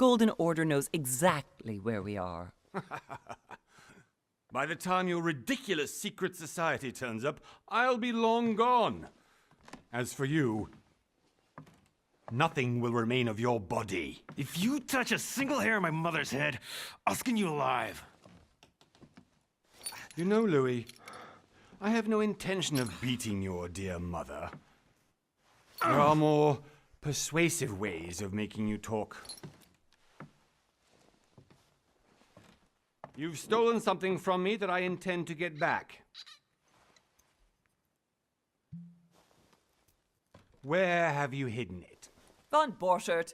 Golden Order knows exactly where we are. By the time your ridiculous secret society turns up, I'll be long gone. As for you, nothing will remain of your body. If you touch a single hair on my mother's head, I'll skin you alive. You know, Louis, I have no intention of beating your dear mother. There are more persuasive ways of making you talk. You've stolen something from me that I intend to get back. Where have you hidden it? Von Borchert,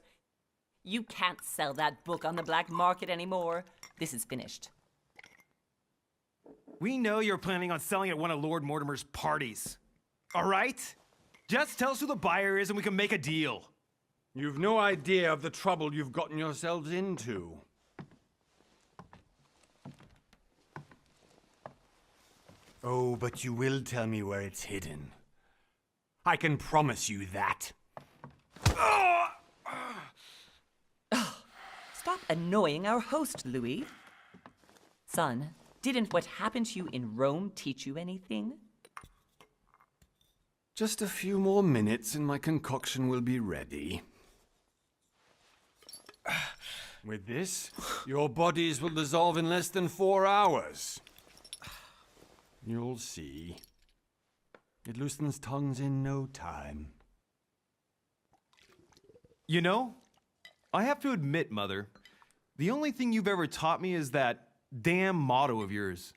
you can't sell that book on the black market anymore. This is finished. We know you're planning on selling at one of Lord Mortimer's parties. All right? Just tell us who the buyer is and we can make a deal. You've no idea of the trouble you've gotten yourselves into. Oh, but you will tell me where it's hidden. I can promise you that. Stop annoying our host, Louis. Son, didn't what happened to you in Rome teach you anything? Just a few more minutes and my concoction will be ready. With this, your bodies will dissolve in less than 4 hours. You'll see. It loosens tongues in no time. You know, I have to admit, Mother, the only thing you've ever taught me is that damn motto of yours.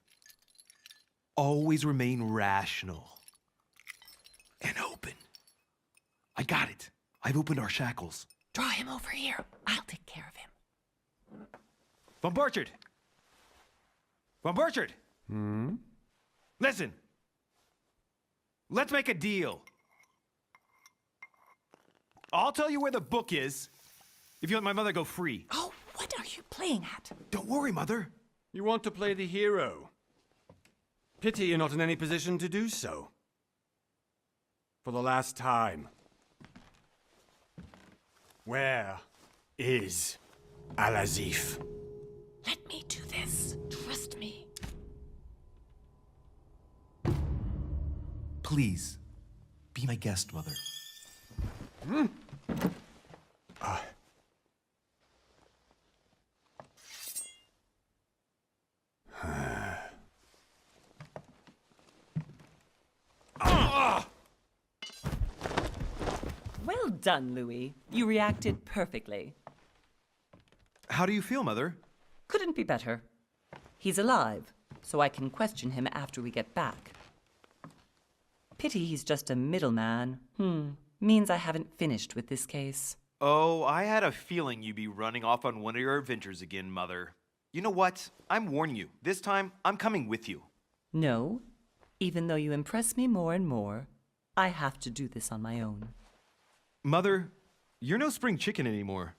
Always remain rational. And open. I got it. I've opened our shackles. Draw him over here. I'll take care of him. Von Borchert! Von Borchert! Hmm? Listen. Let's make a deal. I'll tell you where the book is if you let my mother go free. Oh, what are you playing at? Don't worry, Mother. You want to play the hero. Pity you're not in any position to do so. For the last time. Where is Al-Azif? Let me do this. Trust me. Please, be my guest, Mother. Well done, Louis. You reacted perfectly. How do you feel, Mother? Couldn't be better. He's alive, so I can question him after we get back. Pity he's just a middleman. Means I haven't finished with this case. Oh, I had a feeling you'd be running off on one of your adventures again, Mother. You know what? I'm warning you. This time, I'm coming with you. No, even though you impress me more and more, I have to do this on my own. Mother, you're no spring chicken anymore.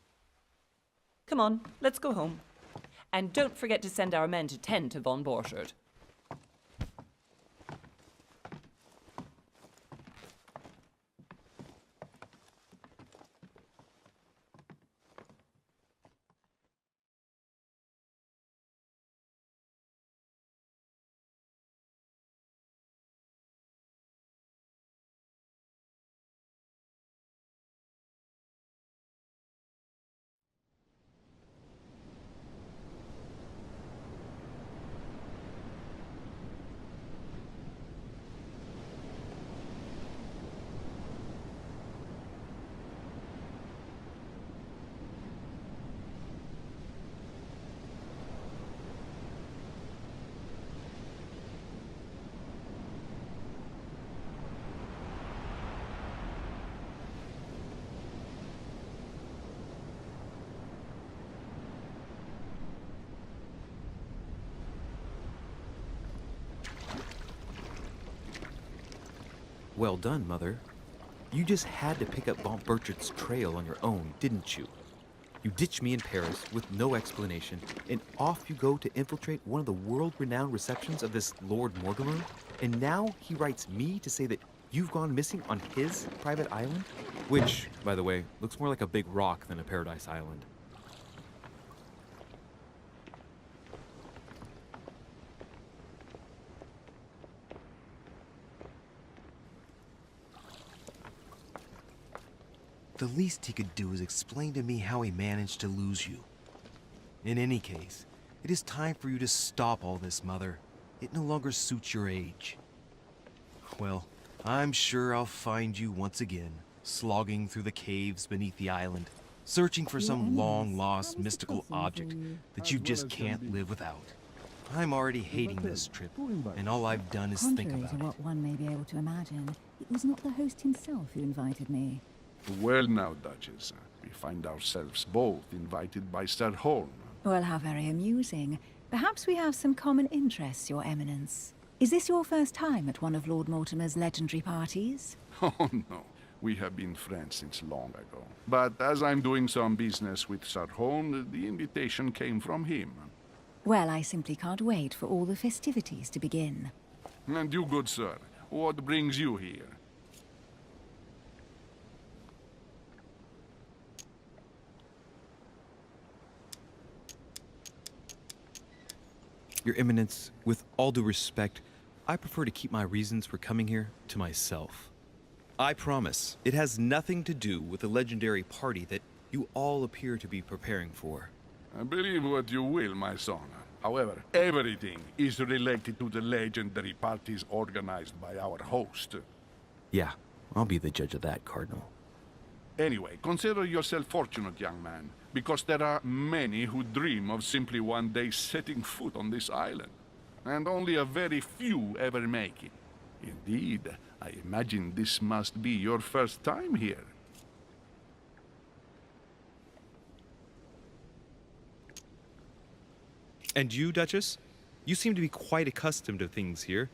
Come on, let's go home. And don't forget to send our men to tend to Von Borchert. Well done, Mother. You just had to pick up Von Borchert's trail on your own, didn't you? You ditched me in Paris with no explanation, and off you go to infiltrate one of the world-renowned receptions of this Lord Mortimer, and now he writes me to say that you've gone missing on his private island? Which, by the way, looks more like a big rock than a paradise island. The least he could do is explain to me how he managed to lose you. In any case, it is time for you to stop all this, Mother. It no longer suits your age. Well, I'm sure I'll find you once again, slogging through the caves beneath the island, searching for some long-lost mystical object that you just can't live without. I'm already hating this trip, and all I've done is think Contrary about to it. what one may be able to imagine, it was not the host himself who invited me. Well now, Duchess, we find ourselves both invited by Sir Holm. Well, how very amusing. Perhaps we have some common interests, Your Eminence. Is this your first time at one of Lord Mortimer's legendary parties? Oh no, we have been friends since long ago. But as I'm doing some business with Sir Holm, the invitation came from him. Well, I simply can't wait for all the festivities to begin. And you, good sir, what brings you here? Your Eminence, with all due respect, I prefer to keep my reasons for coming here to myself. I promise, it has nothing to do with the legendary party that you all appear to be preparing for. Believe what you will, my son. However, everything is related to the legendary parties organized by our host. Yeah, I'll be the judge of that, Cardinal. Anyway, consider yourself fortunate, young man, because there are many who dream of simply one day setting foot on this island, and only a very few ever make it. Indeed, I imagine this must be your first time here. And you, Duchess? You seem to be quite accustomed to things here.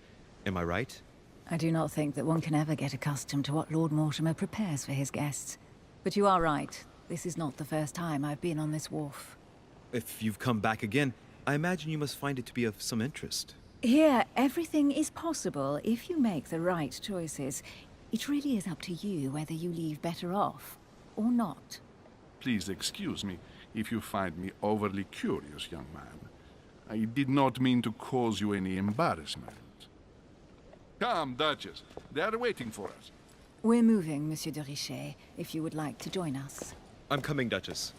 Am I right? I do not think that one can ever get accustomed to what Lord Mortimer prepares for his guests. But you are right. This is not the first time I've been on this wharf. If you've come back again, I imagine you must find it to be of some interest. Here, everything is possible if you make the right choices. It really is up to you whether you leave better off or not. Please excuse me if you find me overly curious, young man. I did not mean to cause you any embarrassment. Come, Duchess. They are waiting for us. We're moving, Monsieur de Richet, if you would like to join us. I'm coming, Duchess.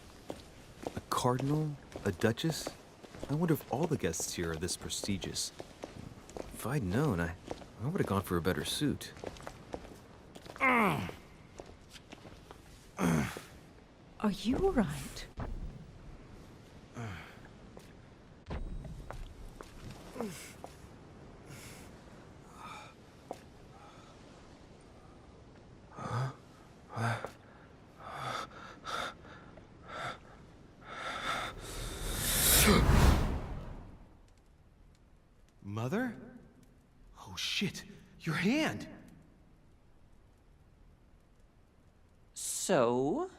A cardinal? A duchess? I wonder if all the guests here are this prestigious. If I'd known, I would have gone for a better suit. Are you all right? Mother? Oh shit, your hand! So,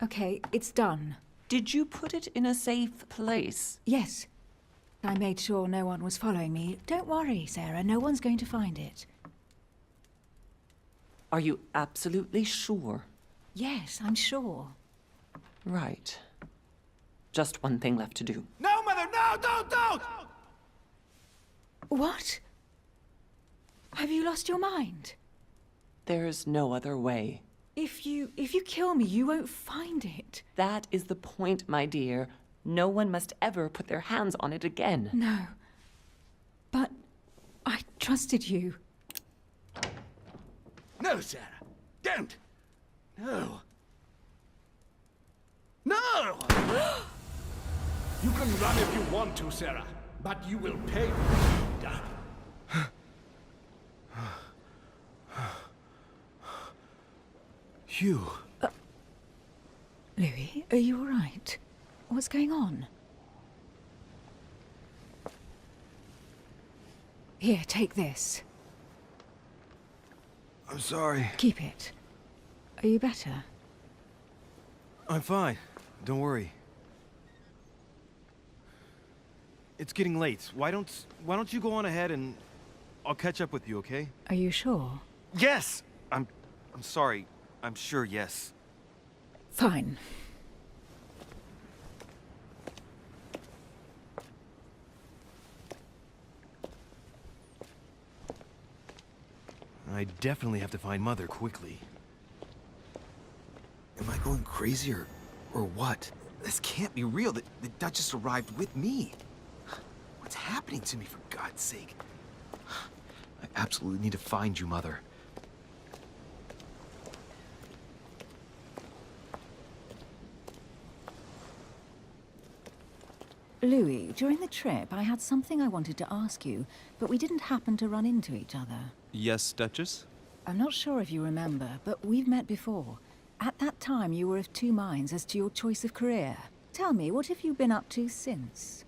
Okay, it's done. did you put it in a safe place? Yes. I made sure no one was following me. Don't worry, Sarah, no one's going to find it. Are you absolutely sure? Yes, I'm sure. Right. Just one thing left to do. No, Mother, no, don't! What? Have you lost your mind? There's no other way. If you kill me, you won't find it. That is the point, my dear. No one must ever put their hands on it again. No. But I trusted you. No, Sarah. Don't. No. No! You can run if you want to, Sarah, but you will pay for it. Hugh. Louis, are you all right? What's going on? Here, take this. I'm sorry. Keep it. Are you better? I'm fine. Don't worry. It's getting late. Why don't you go on ahead and I'll catch up with you, okay? Are you sure? Yes! I'm sorry. I'm sure, yes. Fine. I definitely have to find Mother quickly. crazy or what? This can't be real. The Duchess arrived with me. What's happening to me, for God's sake? I absolutely need to find you, Mother. Louis, during the trip, I had something I wanted to ask you, but we didn't happen to run into each other. Yes, Duchess? I'm not sure if you remember, but we've met before. At that time, you were of two minds as to your choice of career. Tell me, what have you been up to since?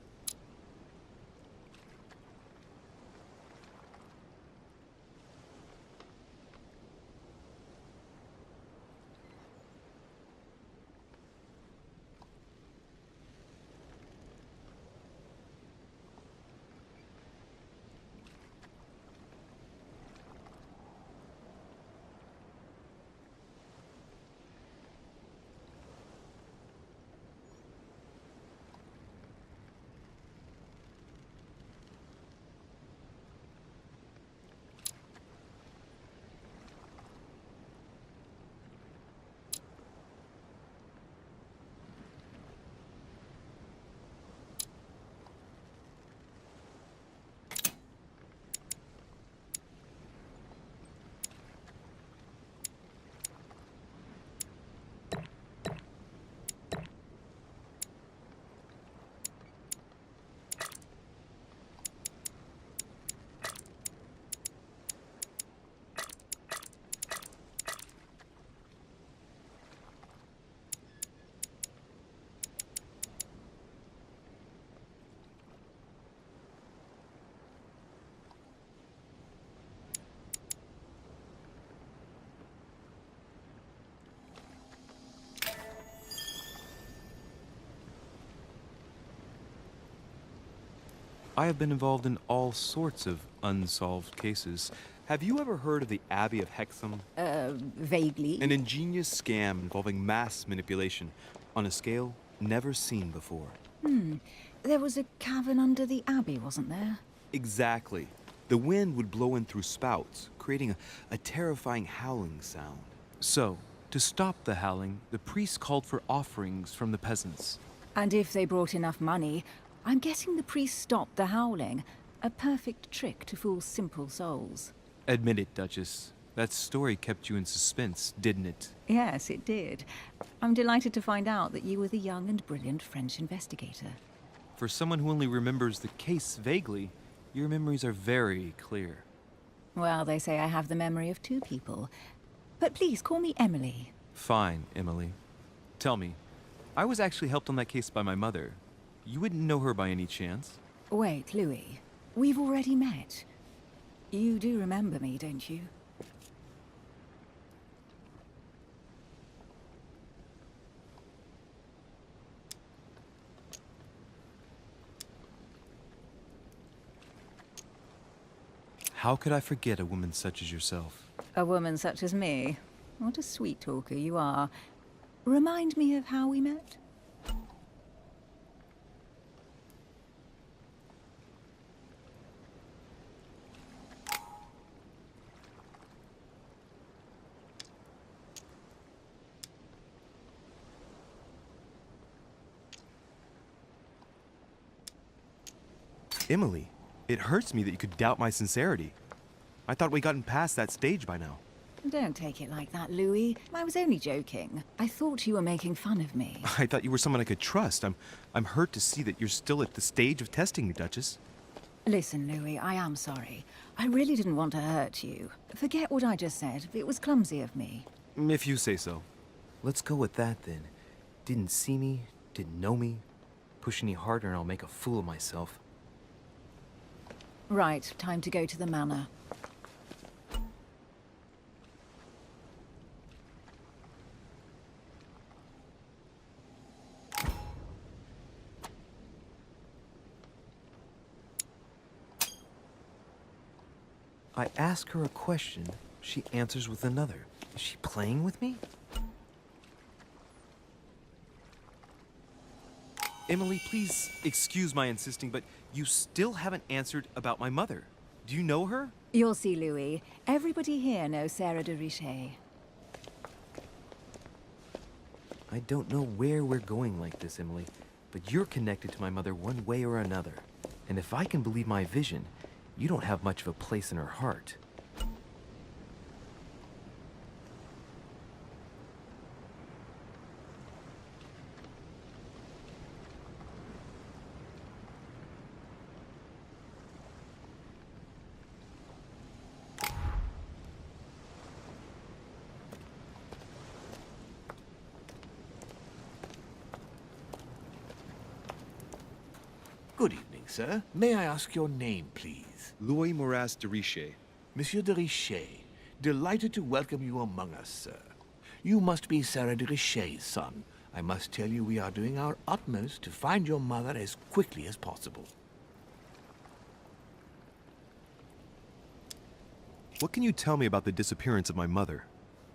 I have been involved in all sorts of unsolved cases. Have you ever heard of the Abbey of Hexham? Vaguely. An ingenious scam involving mass manipulation on a scale never seen before. There was a cavern under the abbey, wasn't there? Exactly. The wind would blow in through spouts, creating a terrifying howling sound. So, to stop the howling, the priests called for offerings from the peasants. And if they brought enough money, I'm guessing the priest stopped the howling. A perfect trick to fool simple souls. Admit it, Duchess. That story kept you in suspense, didn't it? Yes, it did. I'm delighted to find out that you were the young and brilliant French investigator. For someone who only remembers the case vaguely, your memories are very clear. Well, they say I have the memory of two people. But please, call me Emily. Fine, Emily. Tell me, I was actually helped on that case by my mother. You wouldn't know her by any chance? Wait, Louis. We've already met. You do remember me, don't you? How could I forget a woman such as yourself? A woman such as me. What a sweet talker you are. Remind me of how we met? Emily, it hurts me that you could doubt my sincerity. I thought we'd gotten past that stage by now. Don't take it like that, Louis. I was only joking. I thought you were making fun of me. I thought you were someone I could trust. I'm hurt to see that you're still at the stage of testing me, Duchess. Listen, Louis, I am sorry. I really didn't want to hurt you. Forget what I just said. It was clumsy of me. If you say so. Let's go with that then. Didn't see me, didn't know me. Push any harder and I'll make a fool of myself. Right, time to go to the manor. I ask her a question, she answers with another. Is she playing with me? Emily, please excuse my insisting, but you still haven't answered about my mother. Do you know her? You'll see, Louis. Everybody here knows Sarah de Richet. I don't know where we're going like this, Emily, but you're connected to my mother one way or another. And if I can believe my vision, you don't have much of a place in her heart. Good evening, sir. May I ask your name, please? Louis Moras de Richer. Monsieur de Richer. Delighted to welcome you among us, sir. You must be Sarah de Richer's son. I must tell you we are doing our utmost to find your mother as quickly as possible. What can you tell me about the disappearance of my mother?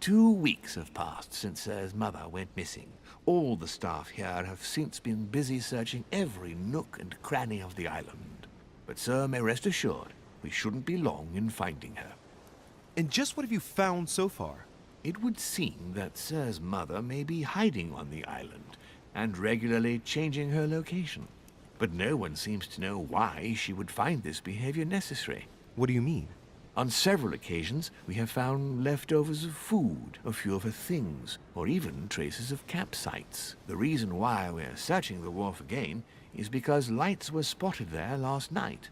2 weeks have passed since Sir's mother went missing. All the staff here have since been busy searching every nook and cranny of the island. But Sir may rest assured, we shouldn't be long in finding her. And just what have you found so far? It would seem that Sir's mother may be hiding on the island and regularly changing her location. But no one seems to know why she would find this behavior necessary. What do you mean? On several occasions, we have found leftovers of food, a few of her things, or even traces of campsites. The reason why we're searching the wharf again is because lights were spotted there last night.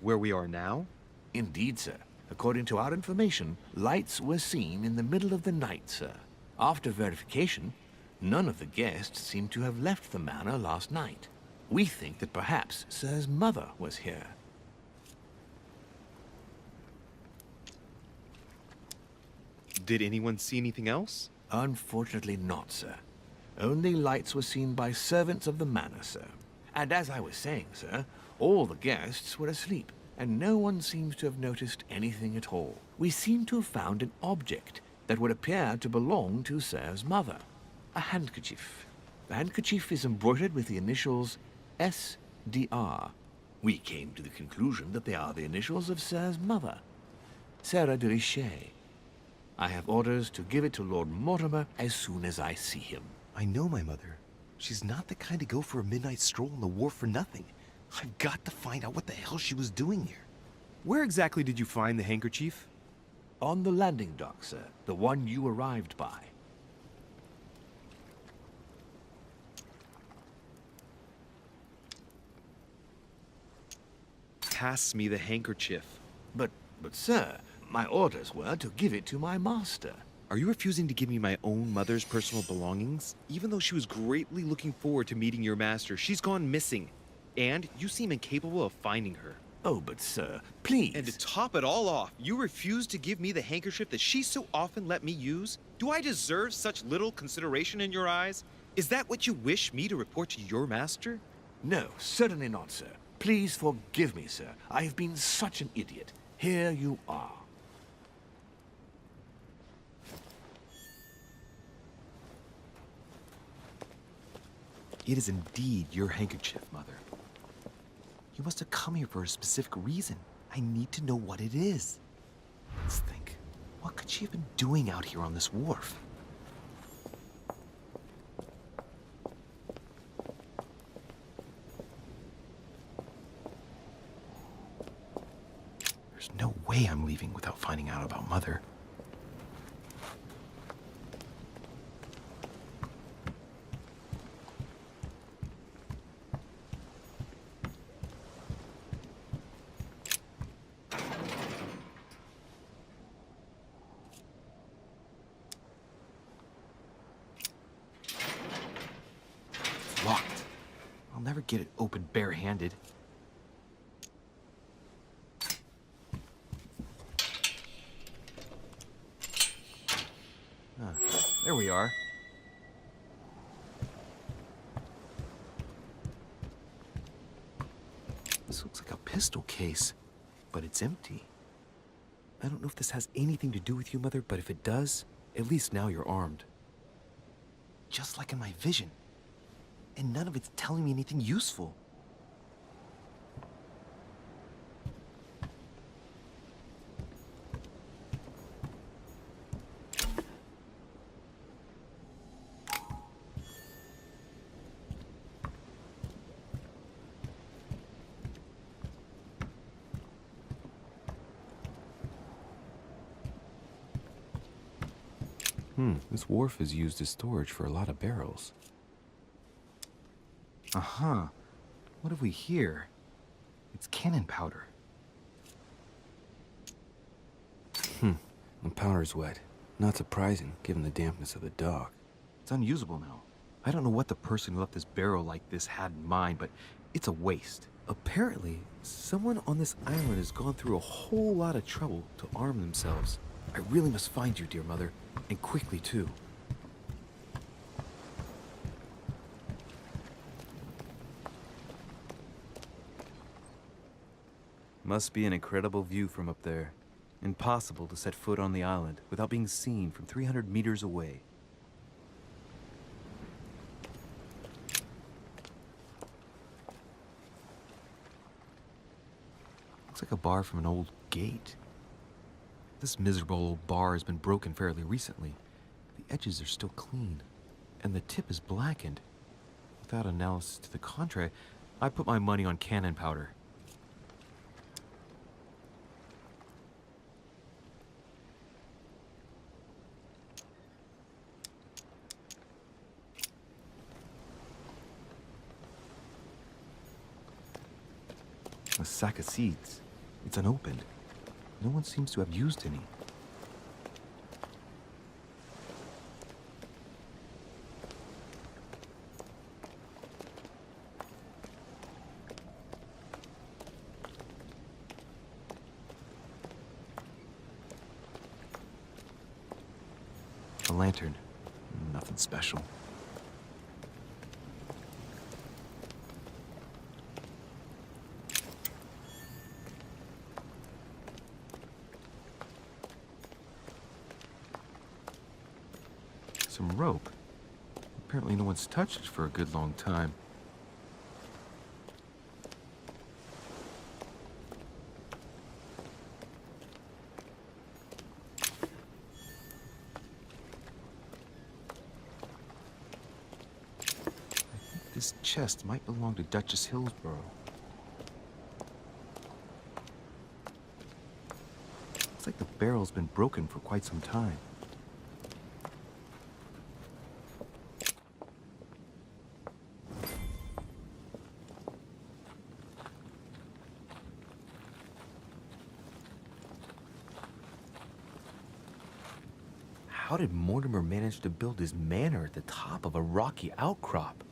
Where we are now? Indeed, sir. According to our information, lights were seen in the middle of the night, sir. After verification, none of the guests seem to have left the manor last night. We think that perhaps Sir's mother was here. Did anyone see anything else? Unfortunately not, sir. Only lights were seen by servants of the manor, sir. And as I was saying, sir, all the guests were asleep, and no one seems to have noticed anything at all. We seem to have found an object that would appear to belong to Sir's mother. A handkerchief. The handkerchief is embroidered with the initials SDR. We came to the conclusion that they are the initials of Sir's mother, Sarah de Richer. I have orders to give it to Lord Mortimer as soon as I see him. I know my mother. She's not the kind to go for a midnight stroll on the wharf for nothing. I've got to find out what the hell she was doing here. Where exactly did you find the handkerchief? On the landing dock, sir. The one you arrived by. Pass me the handkerchief. But sir, my orders were to give it to my master. Are you refusing to give me my own mother's personal belongings? Even though she was greatly looking forward to meeting your master, she's gone missing. And you seem incapable of finding her. Oh, but sir, please. And to top it all off, you refuse to give me the handkerchief that she so often let me use? Do I deserve such little consideration in your eyes? Is that what you wish me to report to your master? No, certainly not, sir. Please forgive me, sir. I have been such an idiot. Here you are. It is indeed your handkerchief, Mother. You must have come here for a specific reason. I need to know what it is. Let's think. What could she have been doing out here on this wharf? There's no way I'm leaving without finding out about Mother. Locked. I'll never get it open bare-handed. There we are. This looks like a pistol case, but it's empty. I don't know if this has anything to do with you, Mother, but if it does, at least now you're armed. Just like in my vision. And none of it's telling me anything useful. This wharf is used as storage for a lot of barrels. Uh-huh. What have we here? It's cannon powder. The powder's wet. Not surprising, given the dampness of the dock. It's unusable now. I don't know what the person who left this barrel like this had in mind, but it's a waste. Apparently, someone on this island has gone through a whole lot of trouble to arm themselves. I really must find you, dear mother, and quickly too. Must be an incredible view from up there. Impossible to set foot on the island without being seen from 300 meters away. Looks like a bar from an old gate. This miserable old bar has been broken fairly recently. The edges are still clean, and the tip is blackened. Without analysis to the contrary, I put my money on cannon powder. A sack of seeds. It's unopened. No one seems to have used any. A lantern. Nothing special. Some rope. Apparently no one's touched it for a good long time. I think this chest might belong to Duchess Hillsborough. Looks like the barrel's been broken for quite some time. How did Mortimer manage to build his manor at the top of a rocky outcrop?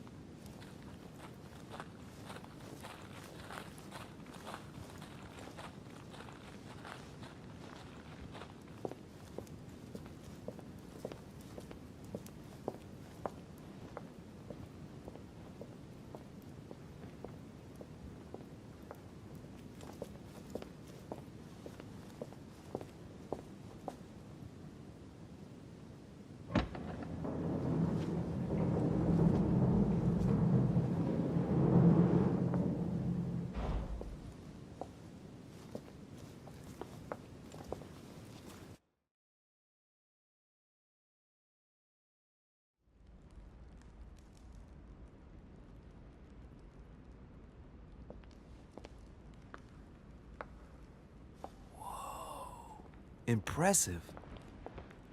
Impressive.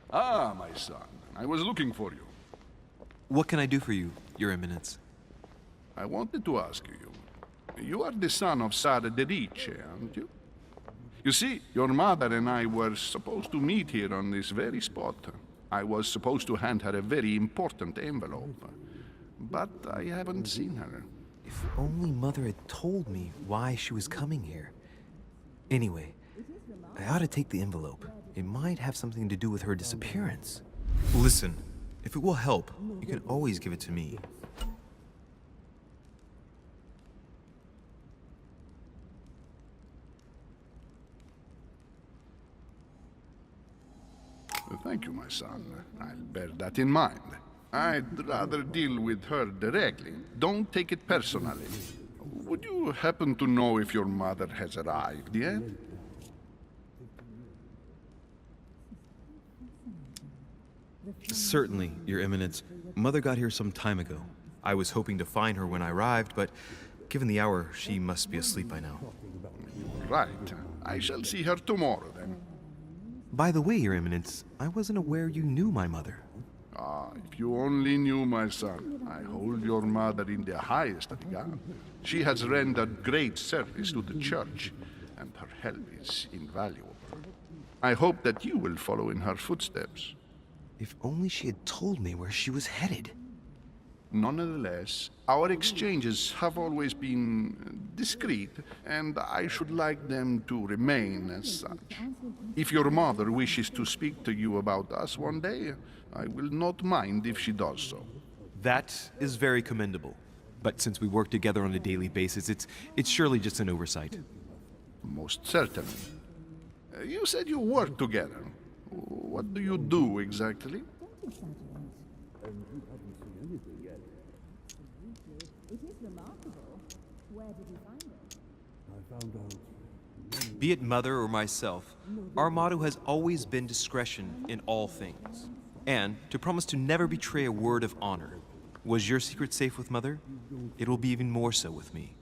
Ah, my son, I was looking for you. What can I do for you, Your Eminence? I wanted to ask you. You are the son of Sara de Riche, aren't you? You see, your mother and I were supposed to meet here on this very spot. I was supposed to hand her a very important envelope. But I haven't seen her. If only Mother had told me why she was coming here. Anyway, I ought to take the envelope. It might have something to do with her disappearance. Listen, if it will help, you can always give it to me. Thank you, my son. I'll bear that in mind. I'd rather deal with her directly. Don't take it personally. Would you happen to know if your mother has arrived yet? Certainly, Your Eminence. Mother got here some time ago. I was hoping to find her when I arrived, but given the hour, she must be asleep by now. Right. I shall see her tomorrow, then. By the way, Your Eminence, I wasn't aware you knew my mother. Ah, if you only knew, my son, I hold your mother in the highest regard. She has rendered great service to the church, and her help is invaluable. I hope that you will follow in her footsteps. If only she had told me where she was headed. Nonetheless, our exchanges have always been discreet, and I should like them to remain as such. If your mother wishes to speak to you about us one day, I will not mind if she does so. That is very commendable. But since we work together on a daily basis, it's surely just an oversight. Most certainly. You said you work together. What do you do exactly? Be it mother or myself, our motto has always been discretion in all things, and to promise to never betray a word of honor. Was your secret safe with mother? It will be even more so with me.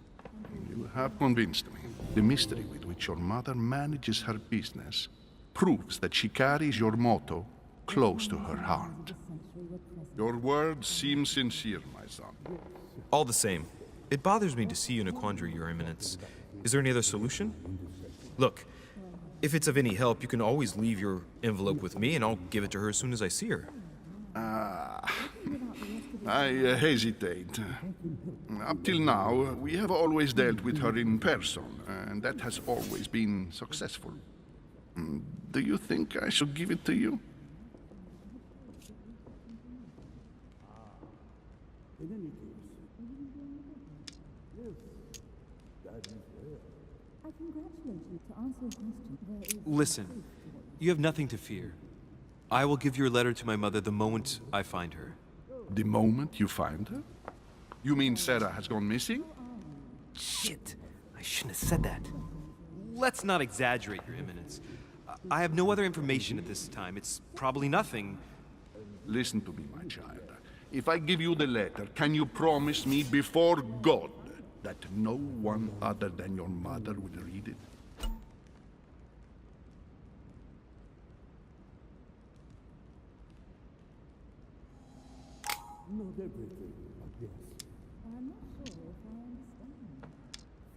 You have convinced me. The mystery with which your mother manages her business proves that she carries your motto close to her heart. Your words seem sincere, my son. All the same, it bothers me to see you in a quandary, Your Eminence. Is there any other solution? Look, if it's of any help, you can always leave your envelope with me and I'll give it to her as soon as I see her. I hesitate. Up till now, we have always dealt with her in person, and that has always been successful. Do you think I should give it to you? Listen, you have nothing to fear. I will give your letter to my mother the moment I find her. The moment you find her? You mean Sarah has gone missing? Shit, I shouldn't have said that. Let's not exaggerate, Your Eminence. I have no other information at this time. It's probably nothing. Listen to me, my child. If I give you the letter, can you promise me before God that no one other than your mother will read it? Not everything, I guess. I'm not sure if I understand.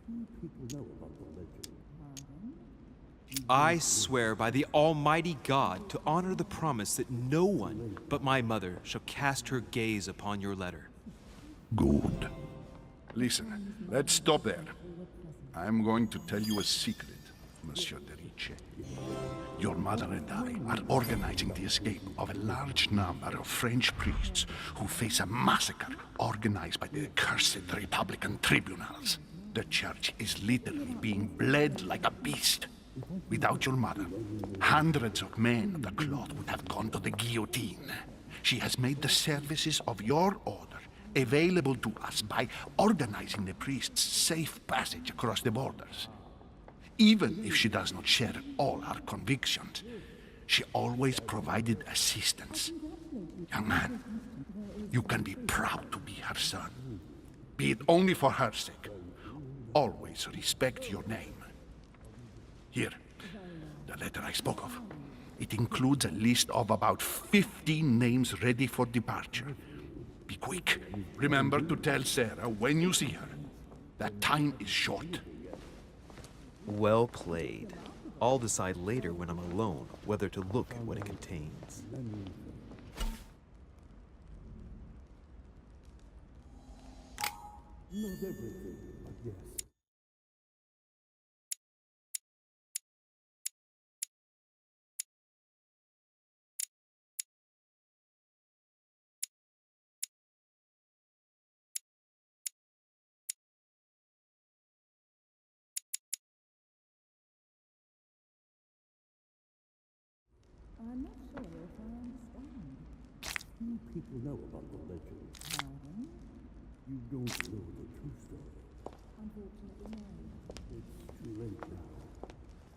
Few people know about the legend. I swear by the Almighty God to honor the promise that no one but my mother shall cast her gaze upon your letter. Good. Listen, let's stop there. I'm going to tell you a secret, Monsieur de Ricci. Your mother and I are organizing the escape of a large number of French priests who face a massacre organized by the accursed Republican tribunals. The church is literally being bled like a beast. Without your mother, hundreds of men of the cloth would have gone to the guillotine. She has made the services of your order available to us by organizing the priests' safe passage across the borders. Even if she does not share all our convictions, she always provided assistance. Young man, you can be proud to be her son. Be it only for her sake. Always respect your name. Here, the letter I spoke of. It includes a list of about 15 names ready for departure. Be quick. Remember to tell Sarah when you see her that time is short. Well played. I'll decide later when I'm alone whether to look at what it contains. Not everything, I guess. I'm not sure if I understand. Few people know about the legend. Pardon? You don't know the true story. Unfortunately, no. It's too late now.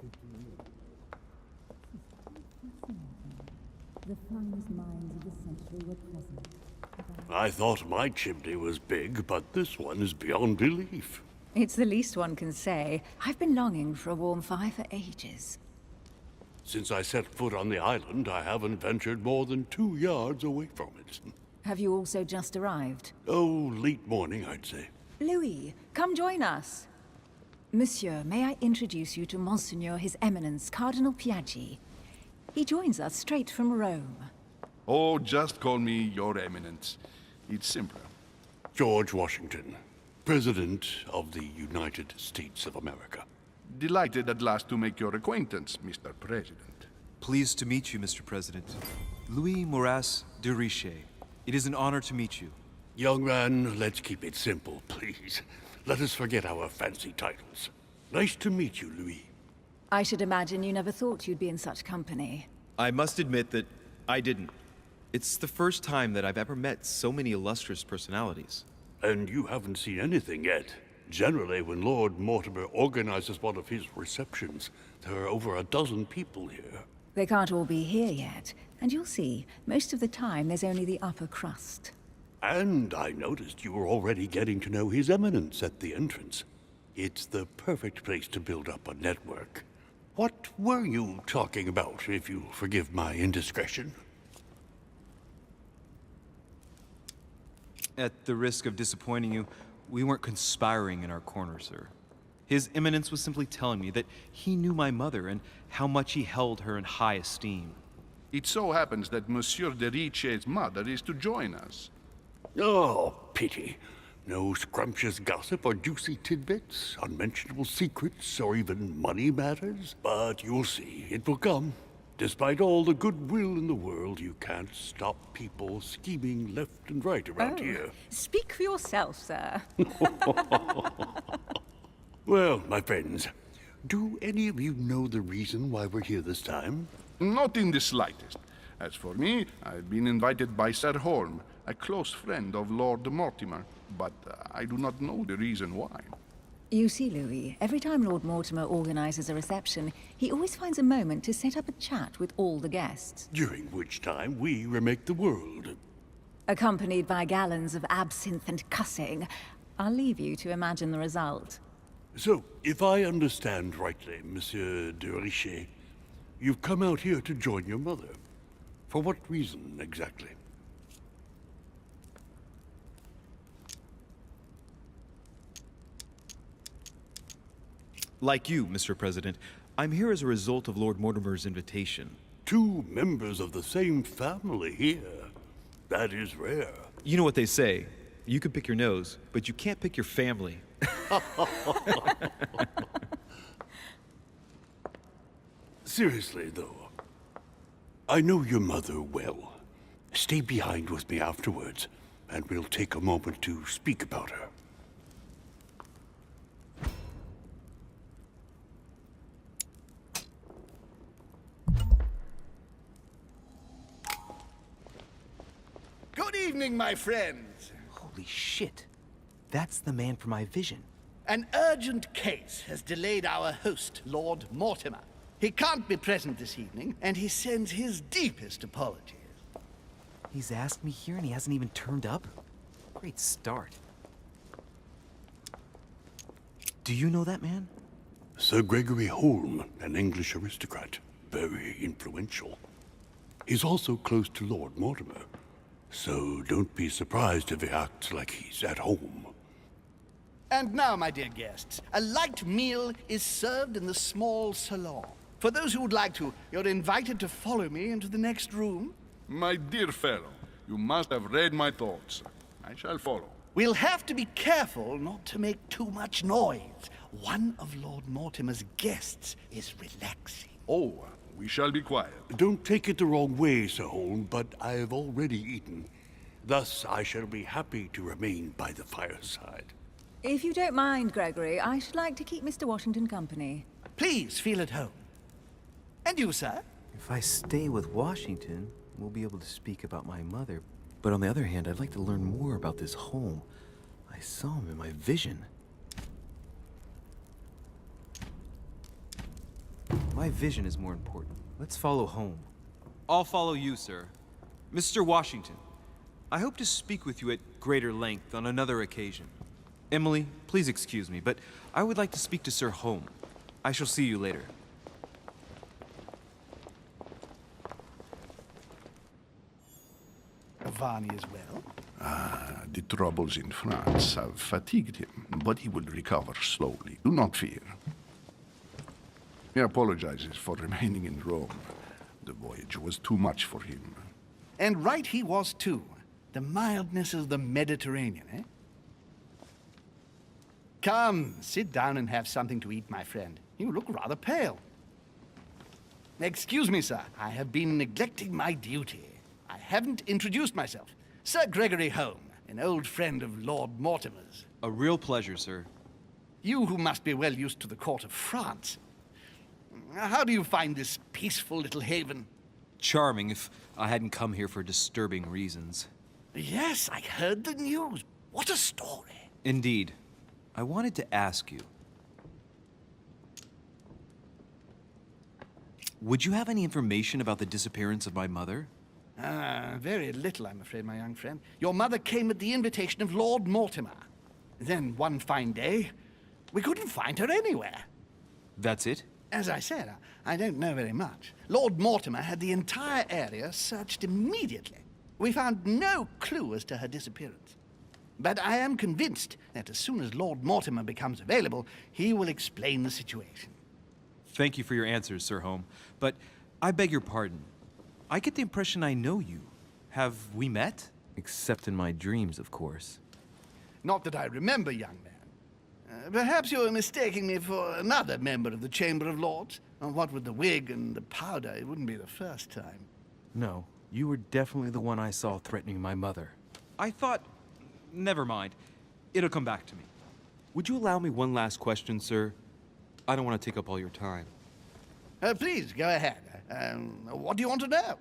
15 years. The finest minds of the century were present. I thought my chimney was big, but this one is beyond belief. It's the least one can say. I've been longing for a warm fire for ages. Since I set foot on the island, I haven't ventured more than 2 yards away from it. Have you also just arrived? Oh, late morning, I'd say. Louis, come join us. Monsieur, may I introduce you to Monseigneur His Eminence, Cardinal Piaggi. He joins us straight from Rome. Oh, just call me Your Eminence. It's simpler. George Washington, President of the United States of America. Delighted at last to make your acquaintance, Mr. President. Pleased to meet you, Mr. President. Louis Moras de Richet. It is an honor to meet you. Young man, let's keep it simple, please. Let us forget our fancy titles. Nice to meet you, Louis. I should imagine you never thought you'd be in such company. I must admit that I didn't. It's the first time that I've ever met so many illustrious personalities. And you haven't seen anything yet. Generally, when Lord Mortimer organizes one of his receptions, there are over a dozen people here. They can't all be here yet, and you'll see, most of the time there's only the upper crust. And I noticed you were already getting to know His Eminence at the entrance. It's the perfect place to build up a network. What were you talking about, if you'll forgive my indiscretion? At the risk of disappointing you, we weren't conspiring in our corner, sir. His Eminence was simply telling me that he knew my mother and how much he held her in high esteem. It so happens that Monsieur de Richet's mother is to join us. Oh, pity. No scrumptious gossip or juicy tidbits, unmentionable secrets, or even money matters. But you'll see, it will come. Despite all the goodwill in the world, you can't stop people scheming left and right around here. Speak for yourself, sir. Well, my friends, do any of you know the reason why we're here this time? Not in the slightest. As for me, I've been invited by Sir Holm, a close friend of Lord Mortimer, but I do not know the reason why. You see, Louis, every time Lord Mortimer organizes a reception, he always finds a moment to set up a chat with all the guests. During which time we remake the world. Accompanied by gallons of absinthe and cussing. I'll leave you to imagine the result. So, if I understand rightly, Monsieur de Richet, you've come out here to join your mother. For what reason, exactly? Like you, Mr. President, I'm here as a result of Lord Mortimer's invitation. 2 members of the same family here. That is rare. You know what they say. You can pick your nose, but you can't pick your family. Seriously, though, I know your mother well. Stay behind with me afterwards, and we'll take a moment to speak about her. Good evening, my friends. Holy shit. That's the man for my vision. An urgent case has delayed our host, Lord Mortimer. He can't be present this evening, and he sends his deepest apologies. He's asked me here and he hasn't even turned up? Great start. Do you know that man? Sir Gregory Holm, an English aristocrat. Very influential. He's also close to Lord Mortimer. So don't be surprised if he acts like he's at home. And now, my dear guests, a light meal is served in the small salon. For those who would like to, you're invited to follow me into the next room. My dear fellow, you must have read my thoughts. I shall follow. We'll have to be careful not to make too much noise. One of Lord Mortimer's guests is relaxing. Oh, we shall be quiet. Don't take it the wrong way, Sir Holm, but I have already eaten. Thus, I shall be happy to remain by the fireside. If you don't mind, Gregory, I should like to keep Mr. Washington company. Please feel at home. And you, sir? If I stay with Washington, we'll be able to speak about my mother. But on the other hand, I'd like to learn more about this home. I saw him in my vision. My vision is more important. Let's follow home. I'll follow you, sir. Mr. Washington, I hope to speak with you at greater length on another occasion. Emily, please excuse me, but I would like to speak to Sir Holm. I shall see you later. Giovanni as well? The troubles in France have fatigued him, but he will recover slowly. Do not fear. He apologizes for remaining in Rome. The voyage was too much for him. And right he was too. The mildness of the Mediterranean, eh? Come, sit down and have something to eat, my friend. You look rather pale. Excuse me, sir. I have been neglecting my duty. I haven't introduced myself. Sir Gregory Home, an old friend of Lord Mortimer's. A real pleasure, sir. You who must be well used to the court of France. How do you find this peaceful little haven? Charming if I hadn't come here for disturbing reasons. Yes, I heard the news. What a story. Indeed. I wanted to ask you. Would you have any information about the disappearance of my mother? Very little, I'm afraid, my young friend. Your mother came at the invitation of Lord Mortimer. Then, one fine day, we couldn't find her anywhere. That's it? As I said, I don't know very much. Lord Mortimer had the entire area searched immediately. We found no clue as to her disappearance. But I am convinced that as soon as Lord Mortimer becomes available, he will explain the situation. Thank you for your answers, Sir Home. But I beg your pardon. I get the impression I know you. Have we met? Except in my dreams, of course. Not that I remember, young man. Perhaps you are mistaking me for another member of the Chamber of Lords. What with the wig and the powder, it wouldn't be the first time. No, you were definitely the one I saw threatening my mother. I thought... Never mind. It'll come back to me. Would you allow me one last question, sir? I don't want to take up all your time. Please, go ahead. What do you want to know?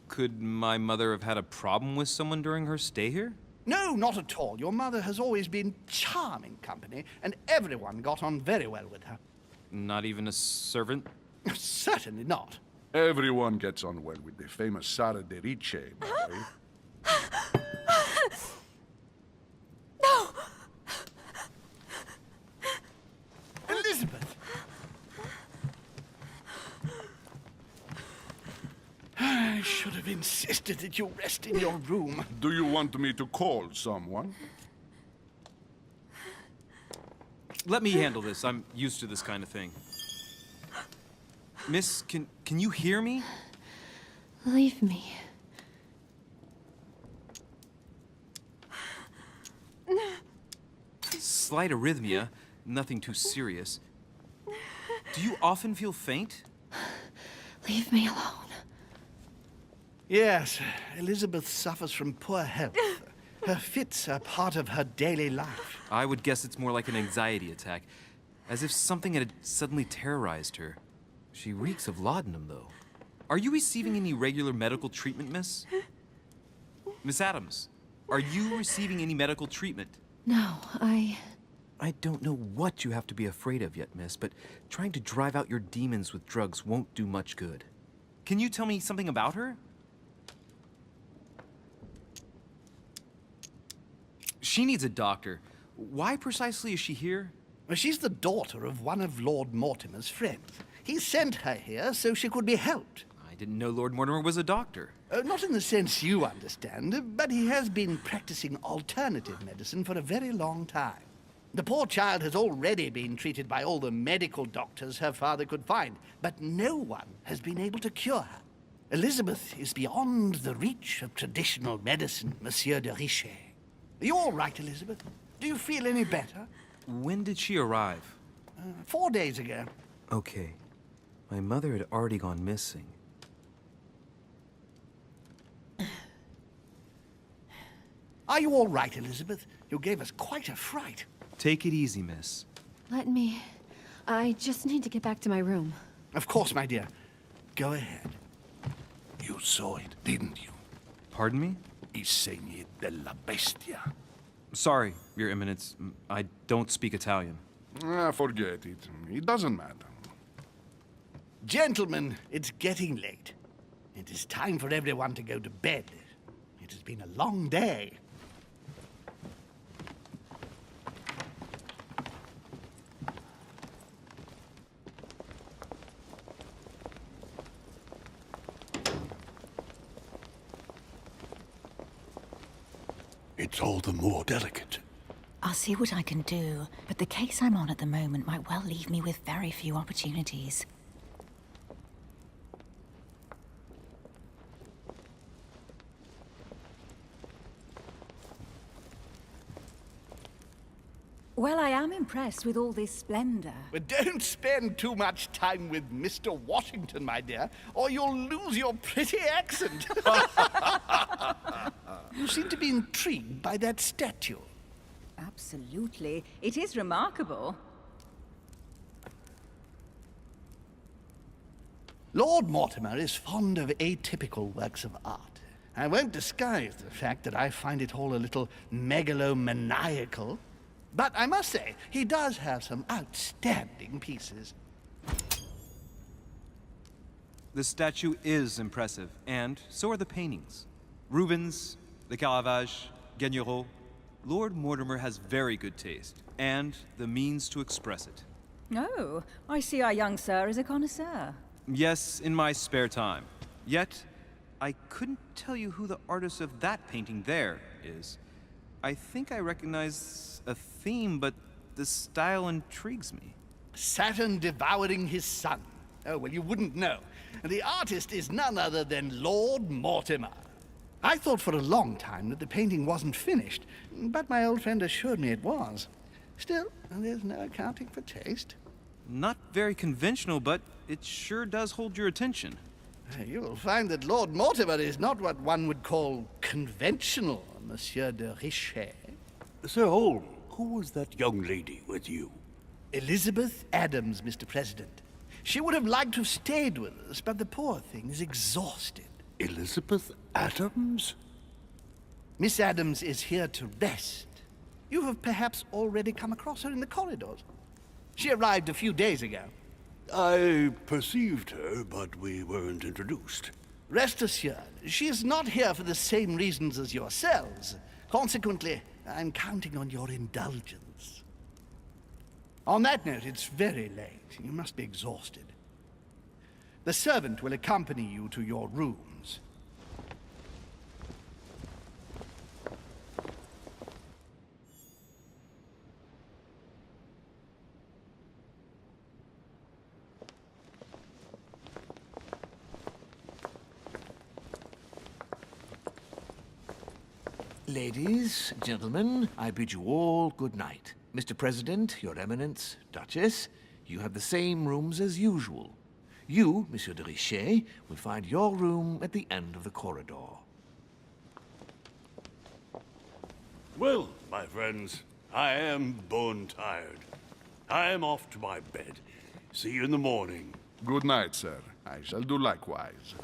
Could my mother have had a problem with someone during her stay here? No, not at all. Your mother has always been charming company, and everyone got on very well with her. Not even a servant? Certainly not. Everyone gets on well with the famous Sara de Ricci, boy. No! Elizabeth! I should have insisted that you rest in your room. Do you want me to call someone? Let me handle this. I'm used to this kind of thing. Miss, can you hear me? Leave me. Slight arrhythmia, nothing too serious. Do you often feel faint? Leave me alone. Yes, Elizabeth suffers from poor health. Her fits are part of her daily life. I would guess it's more like an anxiety attack, as if something had suddenly terrorized her. She reeks of laudanum, though. Are you receiving any regular medical treatment, miss? Miss Adams, are you receiving any medical treatment? No, I don't know what you have to be afraid of yet, miss, but trying to drive out your demons with drugs won't do much good. Can you tell me something about her? She needs a doctor. Why precisely is she here? Well, she's the daughter of one of Lord Mortimer's friends. He sent her here so she could be helped. I didn't know Lord Mortimer was a doctor. Not in the sense you understand, but he has been practicing alternative medicine for a very long time. The poor child has already been treated by all the medical doctors her father could find, but no one has been able to cure her. Elizabeth is beyond the reach of traditional medicine, Monsieur de Richet. Are you all right, Elizabeth? Do you feel any better? When did she arrive? 4 days ago. Okay. My mother had already gone missing. Are you all right, Elizabeth? You gave us quite a fright. Take it easy, miss. let me... I just need to get back to my room. Of course, my dear. Go ahead. You saw it, didn't you? Pardon me? I segni della bestia. Sorry, Your Eminence. I don't speak Italian. Forget it. It doesn't matter. Gentlemen, it's getting late. It is time for everyone to go to bed. It has been a long day. it's all the more delicate. I'll see what I can do, but the case I'm on at the moment might well leave me with very few opportunities. Well, I am impressed with all this splendor. But don't spend too much time with Mr. Washington, my dear, or you'll lose your pretty accent. You seem to be intrigued by that statue. Absolutely. It is remarkable. Lord Mortimer is fond of atypical works of art. I won't disguise the fact that I find it all a little megalomaniacal. But I must say, he does have some outstanding pieces. The statue is impressive, and so are the paintings. Rubens, the Caravage, Guignero. Lord Mortimer has very good taste, and the means to express it. Oh, I see our young sir is a connoisseur. Yes, in my spare time. Yet, I couldn't tell you who the artist of that painting there is. I think I recognize a theme, but the style intrigues me. Saturn devouring his son. Oh, well, you wouldn't know. The artist is none other than Lord Mortimer. I thought for a long time that the painting wasn't finished, but my old friend assured me it was. Still, there's no accounting for taste. Not very conventional, but it sure does hold your attention. You'll find that Lord Mortimer is not what one would call conventional, Monsieur de Richet. Sir Holm, who was that young lady with you? Elizabeth Adams, Mr. President. She would have liked to have stayed with us, but the poor thing is exhausted. Elizabeth Adams? Miss Adams is here to rest. You have perhaps already come across her in the corridors. She arrived a few days ago. I perceived her, but we weren't introduced. Rest assured, she is not here for the same reasons as yourselves. Consequently, I'm counting on your indulgence. On that note, it's very late. You must be exhausted. The servant will accompany you to your rooms. Ladies, gentlemen, I bid you all good night. Mr. President, Your Eminence, Duchess, you have the same rooms as usual. You, Monsieur de Richet, will find your room at the end of the corridor. Well, my friends, I am bone tired. I am off to my bed. See you in the morning. Good night, sir. I shall do likewise.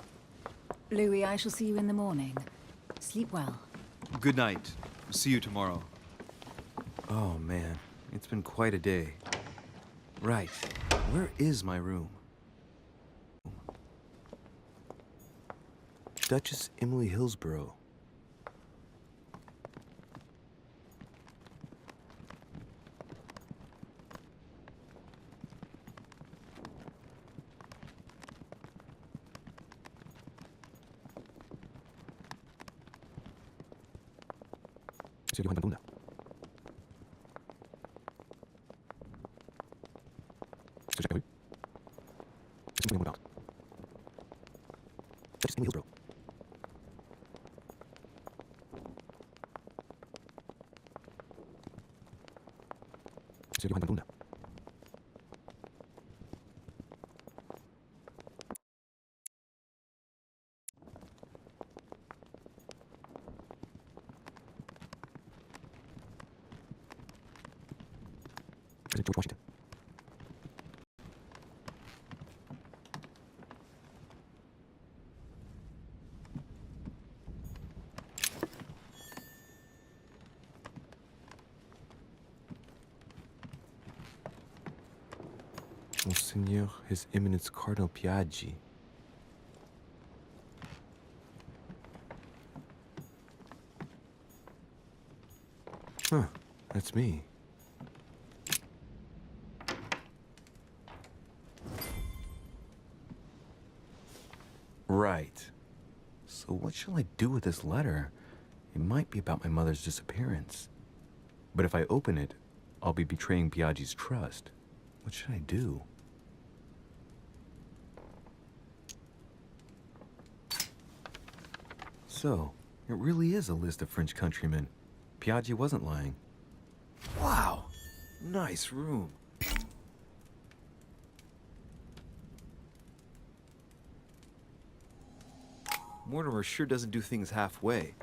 Louis, I shall see you in the morning. Sleep well. Good night. See you tomorrow. Oh man, it's been quite a day. Right, where is my room? Duchess Emily Hillsborough. Monsieur Johann van Boenda. Monsieur Jacques Camus. Is something about. Duchess Emily Hillsborough. Monsieur Johann van Boenda. President George Washington. Monseigneur, His Eminence Cardinal Piaggi. Huh, that's me. Right. So what shall I do with this letter? It might be about my mother's disappearance. But if I open it, I'll be betraying Piaggi's trust. What should I do? So, it really is a list of French countrymen. Piaggi wasn't lying. Wow! Nice room. Mortimer sure doesn't do things halfway.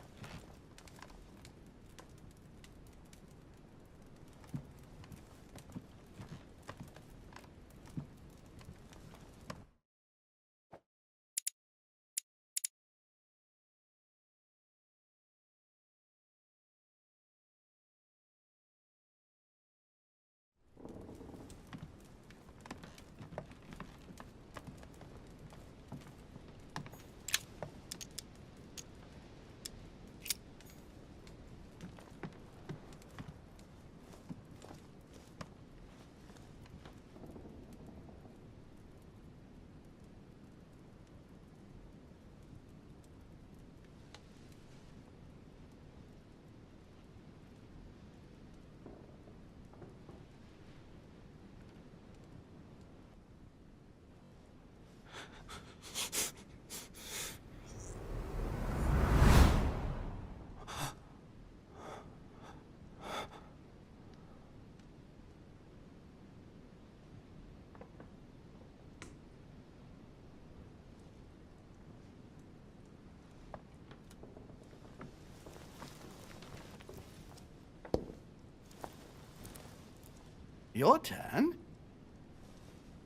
Your turn?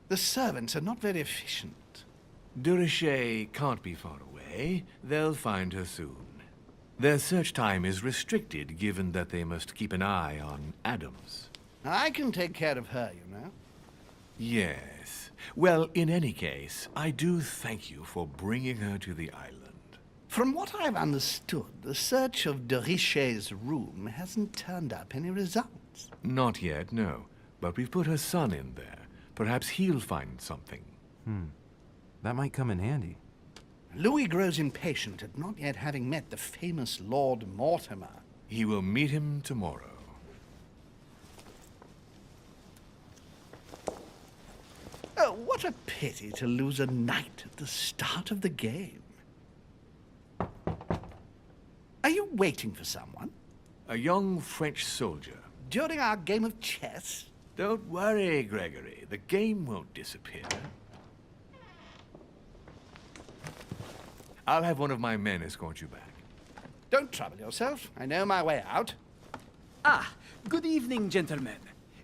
The servants are not very efficient. Durocher can't be far away. They'll find her soon. Their search time is restricted, given that they must keep an eye on Adams. I can take care of her, you know. Yes. Well, in any case, I do thank you for bringing her to the island. From what I've understood, the search of de Richet's room hasn't turned up any results. Not yet, no. But we've put her son in there. Perhaps he'll find something. That might come in handy. Louis grows impatient at not yet having met the famous Lord Mortimer. He will meet him tomorrow. Oh, what a pity to lose a knight at the start of the game. Are you waiting for someone? A young French soldier. During our game of chess? Don't worry, Gregory. The game won't disappear. I'll have one of my men escort you back. Don't trouble yourself. I know my way out. Ah, good evening, gentlemen.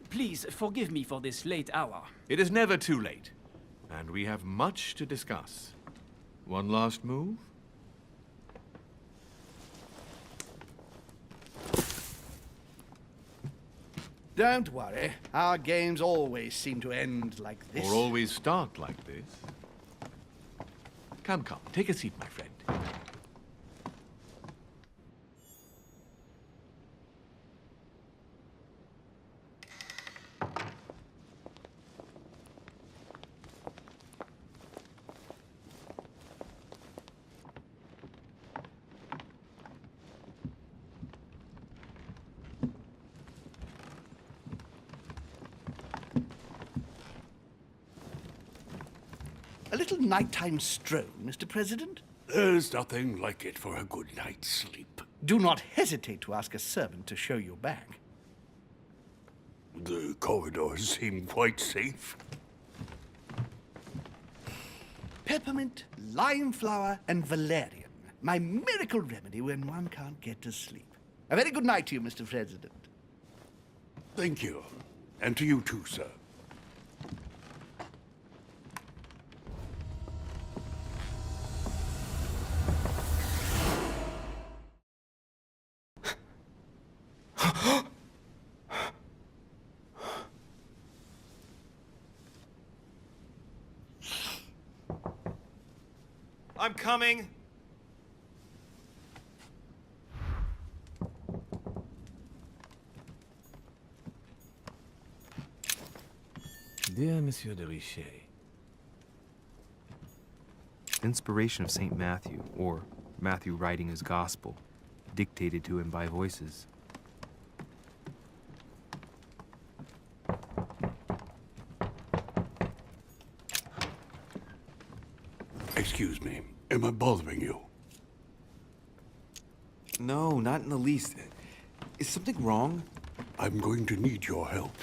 Please forgive me for this late hour. It is never too late, and we have much to discuss. One last move? Don't worry. Our games always seem to end like this. Or always start like this. Come, come. Take a seat, my friend. A little nighttime stroll, Mr. President? There's nothing like it for a good night's sleep. Do not hesitate to ask a servant to show you back. The corridors seem quite safe. Peppermint, lime flower, and valerian. My miracle remedy when one can't get to sleep. A very good night to you, Mr. President. Thank you. And to you too, sir. I'm coming. Dear Monsieur de Richet. Inspiration of St. Matthew, or Matthew writing his gospel. dictated to him by voices. Excuse me, am I bothering you? No, not in the least. Is something wrong? I'm going to need your help.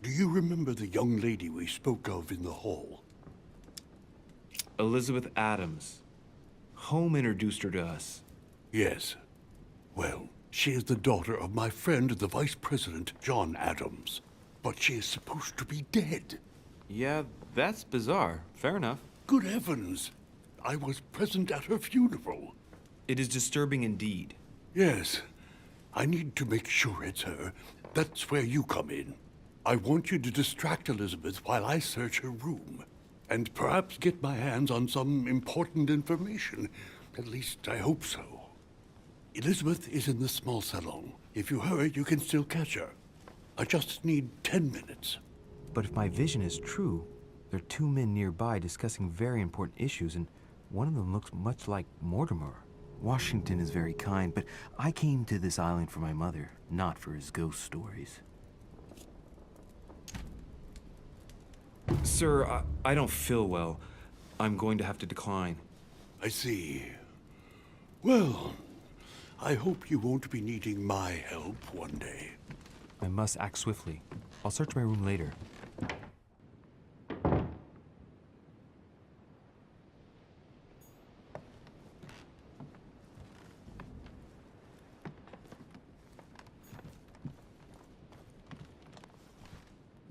Do you remember the young lady we spoke of in the hall? Elizabeth Adams. Home introduced her to us. Yes. Well, she is the daughter of my friend, the Vice President, John Adams. But she is supposed to be dead. Yeah, that's bizarre. Fair enough. Good heavens! I was present at her funeral. It is disturbing indeed. Yes. I need to make sure it's her. That's where you come in. I want you to distract Elizabeth while I search her room. And perhaps get my hands on some important information. At least, I hope so. Elizabeth is in the small salon. If you hurry, you can still catch her. I just need 10 minutes. But if my vision is true, there are two men nearby discussing very important issues, and one of them looks much like Mortimer. Washington is very kind, but I came to this island for my mother, not for his ghost stories. Sir, I don't feel well. I'm going to have to decline. I see. Well, I hope you won't be needing my help one day. I must act swiftly. I'll search my room later.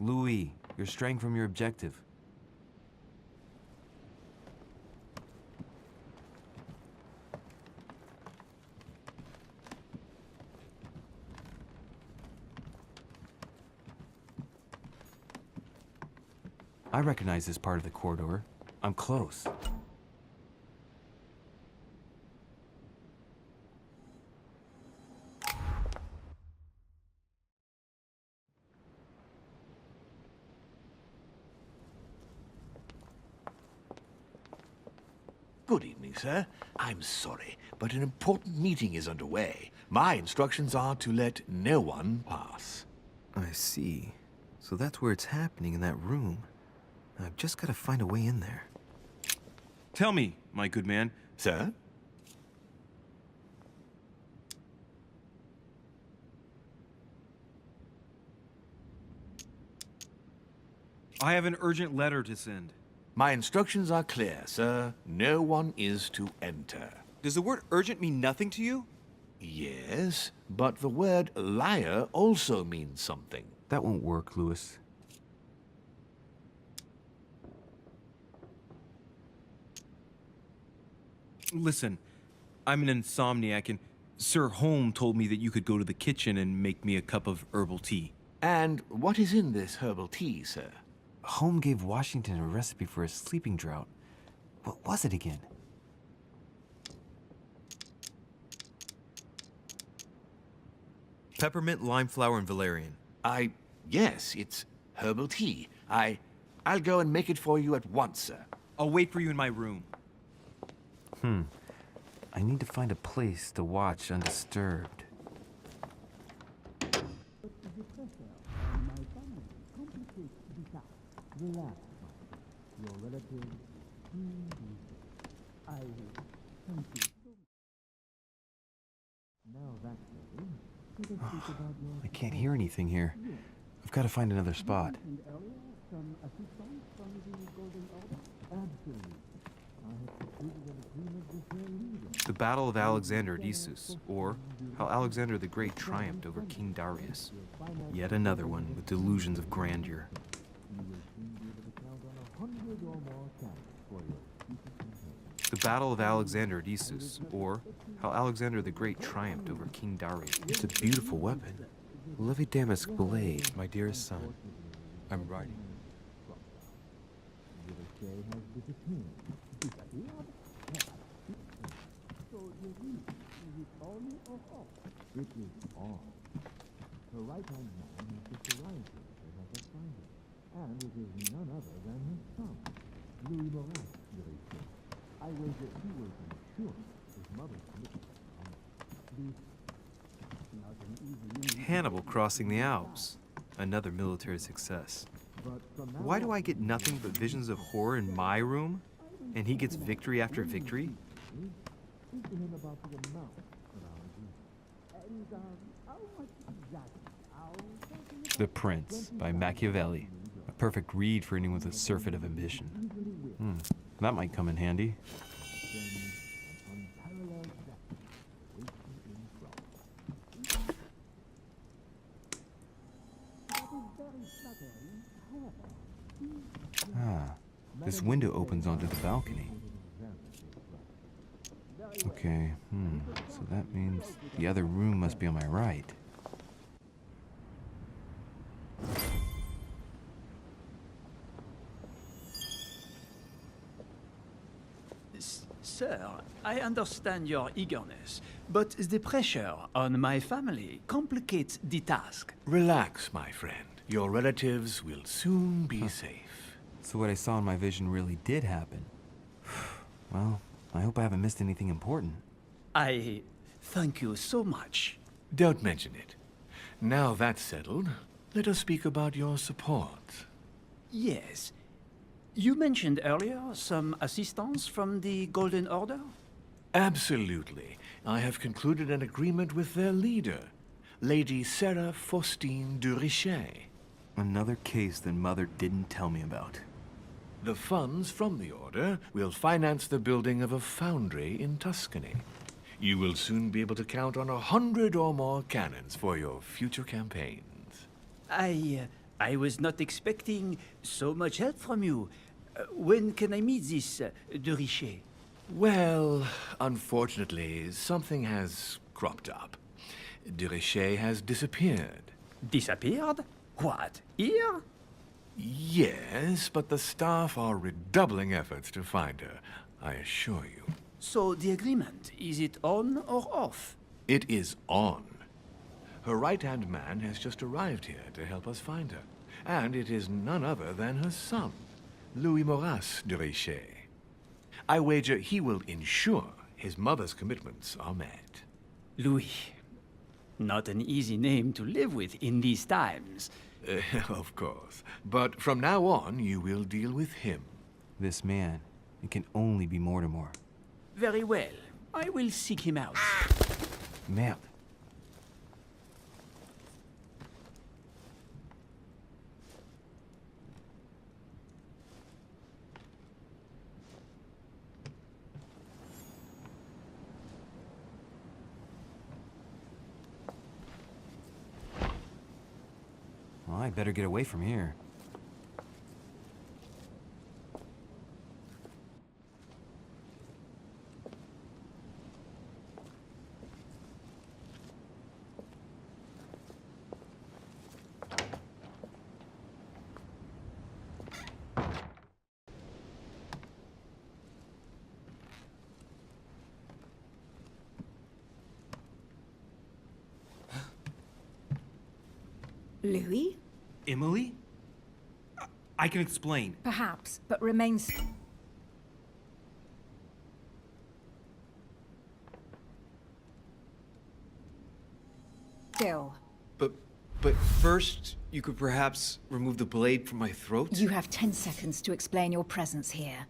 Louis, you're straying from your objective. I recognize this part of the corridor. I'm close. Good evening, sir. I'm sorry, but an important meeting is underway. My instructions are to let no one pass. I see. So that's where it's happening, in that room. I've just got to find a way in there. Tell me, my good man. Sir? I have an urgent letter to send. My instructions are clear, sir. No one is to enter. Does the word urgent mean nothing to you? Yes, but the word liar also means something. That won't work, Louis. Listen, I'm an insomniac, and Sir Holm told me that you could go to the kitchen and make me a cup of herbal tea. And what is in this herbal tea, sir? Holm gave Washington a recipe for a sleeping draught. What was it again? Peppermint, lime flower, and valerian. Yes, it's herbal tea. I'll go and make it for you at once, sir. I'll wait for you in my room. I need to find a place to watch undisturbed. Relax, your relative. I thank you so much. Now that's it. Let us speak about your I can't hear anything here. I've got to find another spot. mentioned earlier some assistance from the Golden Order. Absolutely. I have completed an agreement with their leader. The Battle of Alexander at Issus, or how Alexander the Great triumphed over King Darius. Yet another one with delusions of grandeur. You will soon be able to count on 100 or more tanks for your future campaign. The Battle of Alexander at Issus, or how Alexander the Great triumphed over King Darius. It's a beautiful weapon. Lovely damask blade, my dearest son. I'm writing. Ricochet has disappeared. Disappeared? So you read, is it on or off? It is on. Her right-hand man is the psoriasis that has assigned it. And it is none other than his son, Louis Morin, the Ricochet. I wager he will ensure his mother's commitment to honor. Hannibal crossing the Alps. Another military success. Why do I get nothing but visions of horror in my room? And he gets victory after victory? The Prince by Machiavelli. A perfect read for anyone with a surfeit of ambition. That might come in handy. This window opens onto the balcony. Okay, so that means the other room must be on my right. Sir, I understand your eagerness, but the pressure on my family complicates the task. Relax, my friend. Your relatives will soon be safe. So what I saw in my vision really did happen. Well, I hope I haven't missed anything important. I thank you so much. Don't mention it. Now that's settled, let us speak about your support. Yes. You mentioned earlier some assistance from the Golden Order? Absolutely. I have concluded an agreement with their leader, Lady Sarah Faustine de Richet. Another case that Mother didn't tell me about. The funds from the order will finance the building of a foundry in Tuscany. You will soon be able to count on 100 or more cannons for your future campaigns. I was not expecting so much help from you. When can I meet this de Richet? Well, unfortunately, something has cropped up. De Richet has disappeared. Disappeared? What, here? Yes, but the staff are redoubling efforts to find her, I assure you. So the agreement, is it on or off? It is on. Her right-hand man has just arrived here to help us find her. And it is none other than her son, Louis Maurras de Richet. I wager he will ensure his mother's commitments are met. Louis. Not an easy name to live with in these times. Of course. But from now on, you will deal with him. This man, it can only be Mortimer. Very well. I will seek him out. Merde. Well, I better get away from here. Louis? Emily? I can explain. Perhaps, but remains... Still. But first, you could perhaps remove the blade from my throat? You have 10 seconds to explain your presence here.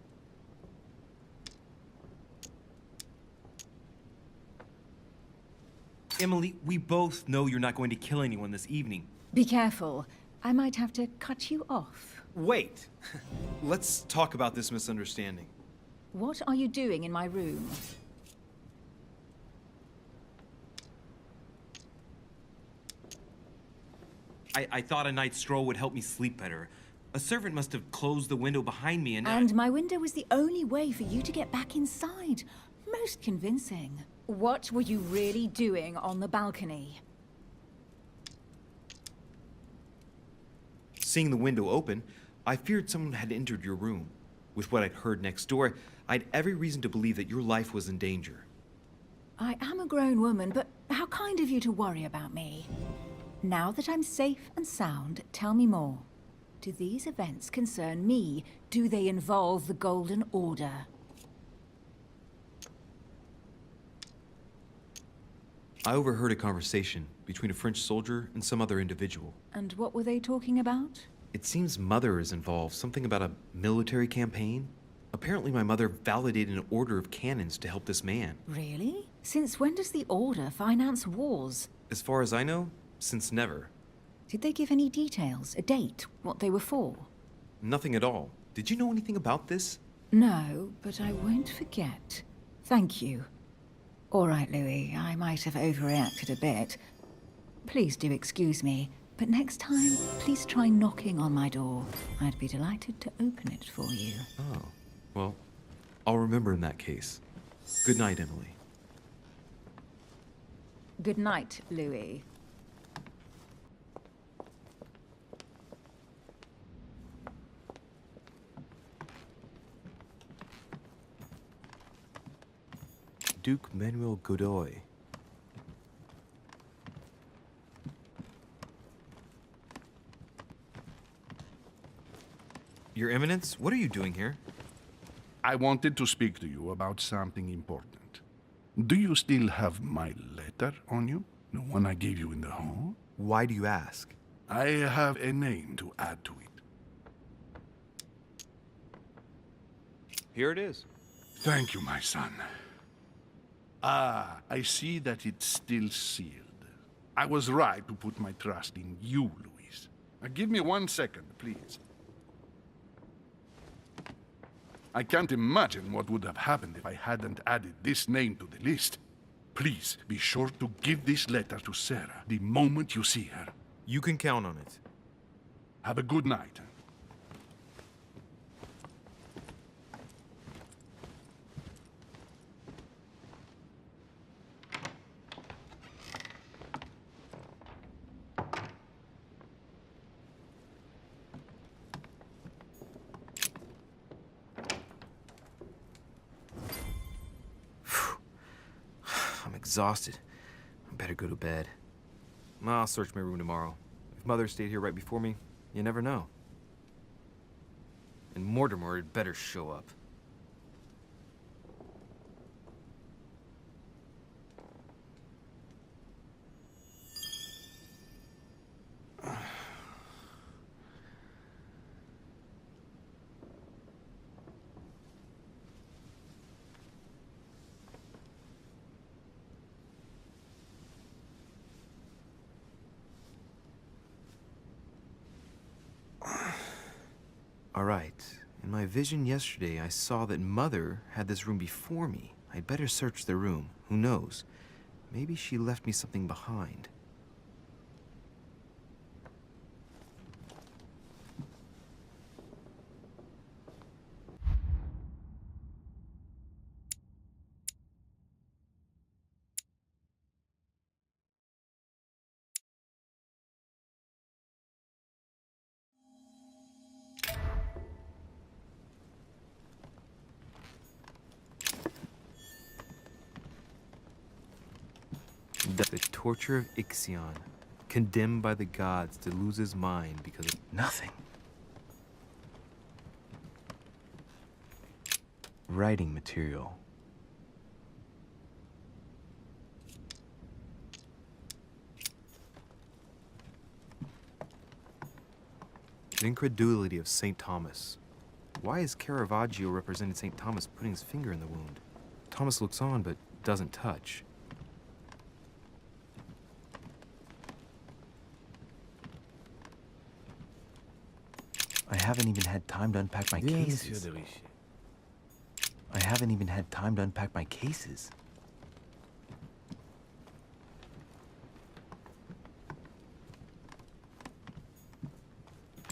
Emily, we both know you're not going to kill anyone this evening. Be careful. I might have to cut you off. Wait! Let's talk about this misunderstanding. What are you doing in my room? I thought a night's stroll would help me sleep better. A servant must have closed the window behind me And my window was the only way for you to get back inside. Most convincing. What were you really doing on the balcony? Seeing the window open, I feared someone had entered your room. With what I'd heard next door, I'd every reason to believe that your life was in danger. I am a grown woman, but how kind of you to worry about me. Now that I'm safe and sound, tell me more. Do these events concern me? Do they involve the Golden Order? I overheard a conversation between a French soldier and some other individual. And what were they talking about? It seems Mother is involved, something about a military campaign. Apparently my mother validated an order of cannons to help this man. Really? Since when does the Order finance wars? As far as I know, since never. Did they give any details, a date, what they were for? Nothing at all. Did you know anything about this? No, but I won't forget. Thank you. All right, Louis, I might have overreacted a bit. Please do excuse me, but next time, please try knocking on my door. I'd be delighted to open it for you. Oh, well, I'll remember in that case. Good night, Emily. Good night, Louis. Duke Manuel Godoy. Your Eminence, what are you doing here? I wanted to speak to you about something important. Do you still have my letter on you? The one I gave you in the hall? Why do you ask? I have a name to add to it. Here it is. Thank you, my son. Ah, I see that it's still sealed. I was right to put my trust in you, Louis. Give me 1 second, please. I can't imagine what would have happened if I hadn't added this name to the list. Please be sure to give this letter to Sarah the moment you see her. You can count on it. Have a good night. I'm exhausted. I better go to bed. I'll search my room tomorrow. If Mother stayed here right before me, you never know. And Mortimer had better show up. All right. In my vision yesterday, I saw that Mother had this room before me. I'd better search the room. Who knows? Maybe she left me something behind. The torture of Ixion, condemned by the gods to lose his mind because of nothing. Writing material. The incredulity of St. Thomas. Why is Caravaggio representing St. Thomas putting his finger in the wound? Thomas looks on but doesn't touch. I haven't even had time to unpack my cases. I haven't even had time to unpack my cases.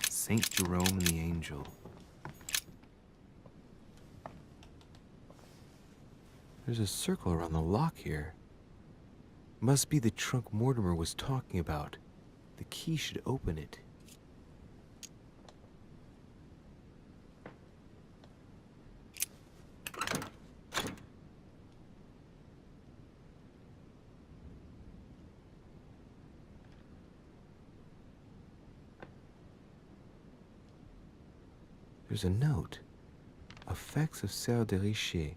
Saint Jerome and the Angel. There's a circle around the lock here. Must be the trunk Mortimer was talking about. The key should open it. There's a note. Effects of Sœur de Richer,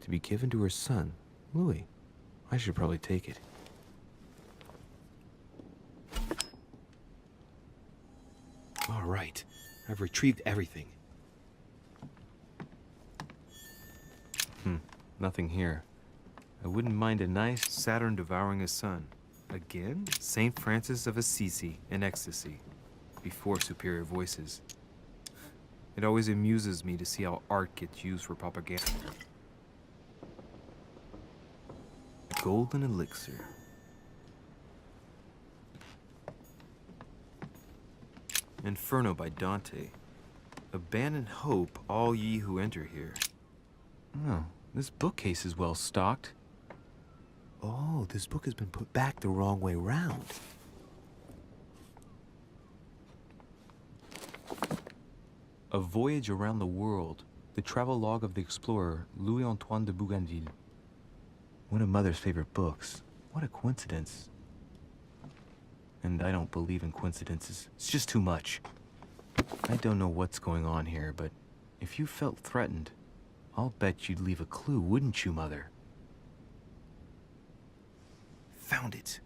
to be given to her son, Louis. I should probably take it. All right. I've retrieved everything. Nothing here. I wouldn't mind a nice Saturn devouring his son. Again? St. Francis of Assisi in ecstasy. Before superior voices. It always amuses me to see how art gets used for propaganda. Golden elixir. Inferno by Dante. Abandon hope, all ye who enter here. Oh, this bookcase is well stocked. Oh, this book has been put back the wrong way round. A Voyage Around the World. The travelogue of the explorer Louis-Antoine de Bougainville. One of Mother's favorite books. What a coincidence. And I don't believe in coincidences. It's just too much. I don't know what's going on here, but if you felt threatened, I'll bet you'd leave a clue, wouldn't you, Mother? Found it.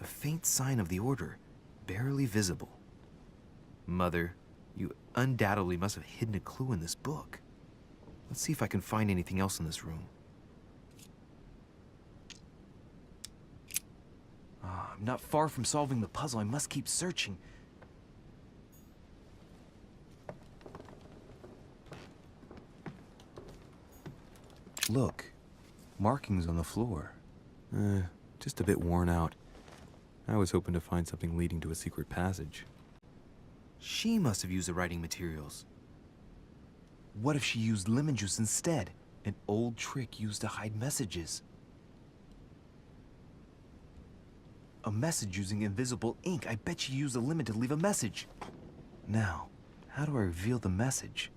A faint sign of the Order, barely visible. Mother, you undoubtedly must have hidden a clue in this book. Let's see if I can find anything else in this room. I'm not far from solving the puzzle. I must keep searching. Look, markings on the floor. Just a bit worn out. I was hoping to find something leading to a secret passage. She must have used the writing materials. What if she used lemon juice instead? An old trick used to hide messages. A message using invisible ink. I bet she used a lemon to leave a message. Now, how do I reveal the message?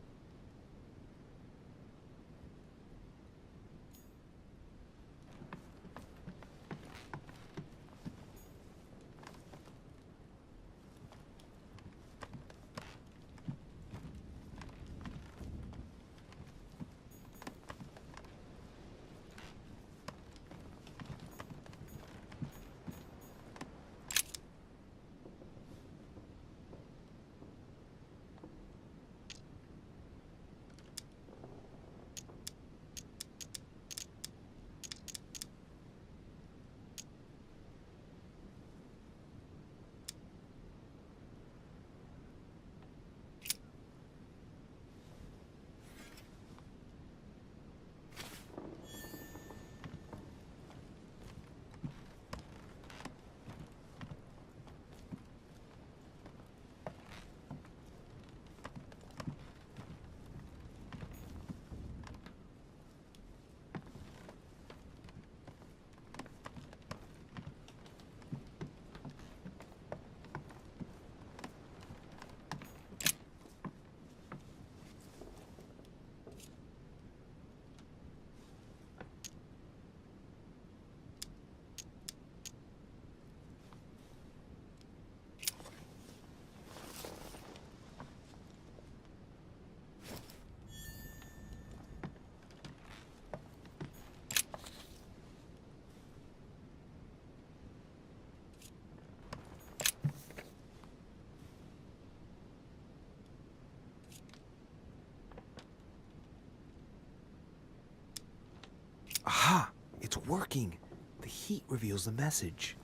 Aha! It's working! The heat reveals the message.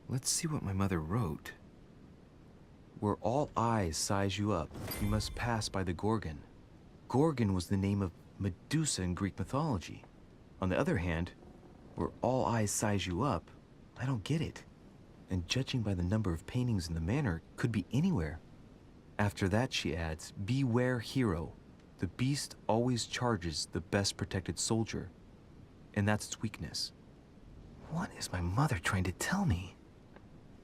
Let's see what my mother wrote. Where all eyes size you up, you must pass by the Gorgon. Gorgon was the name of Medusa in Greek mythology. On the other hand, where all eyes size you up, I don't get it. And judging by the number of paintings in the manor, could be anywhere. After that, she adds, beware hero. The beast always charges the best protected soldier. And that's its weakness. What is my mother trying to tell me?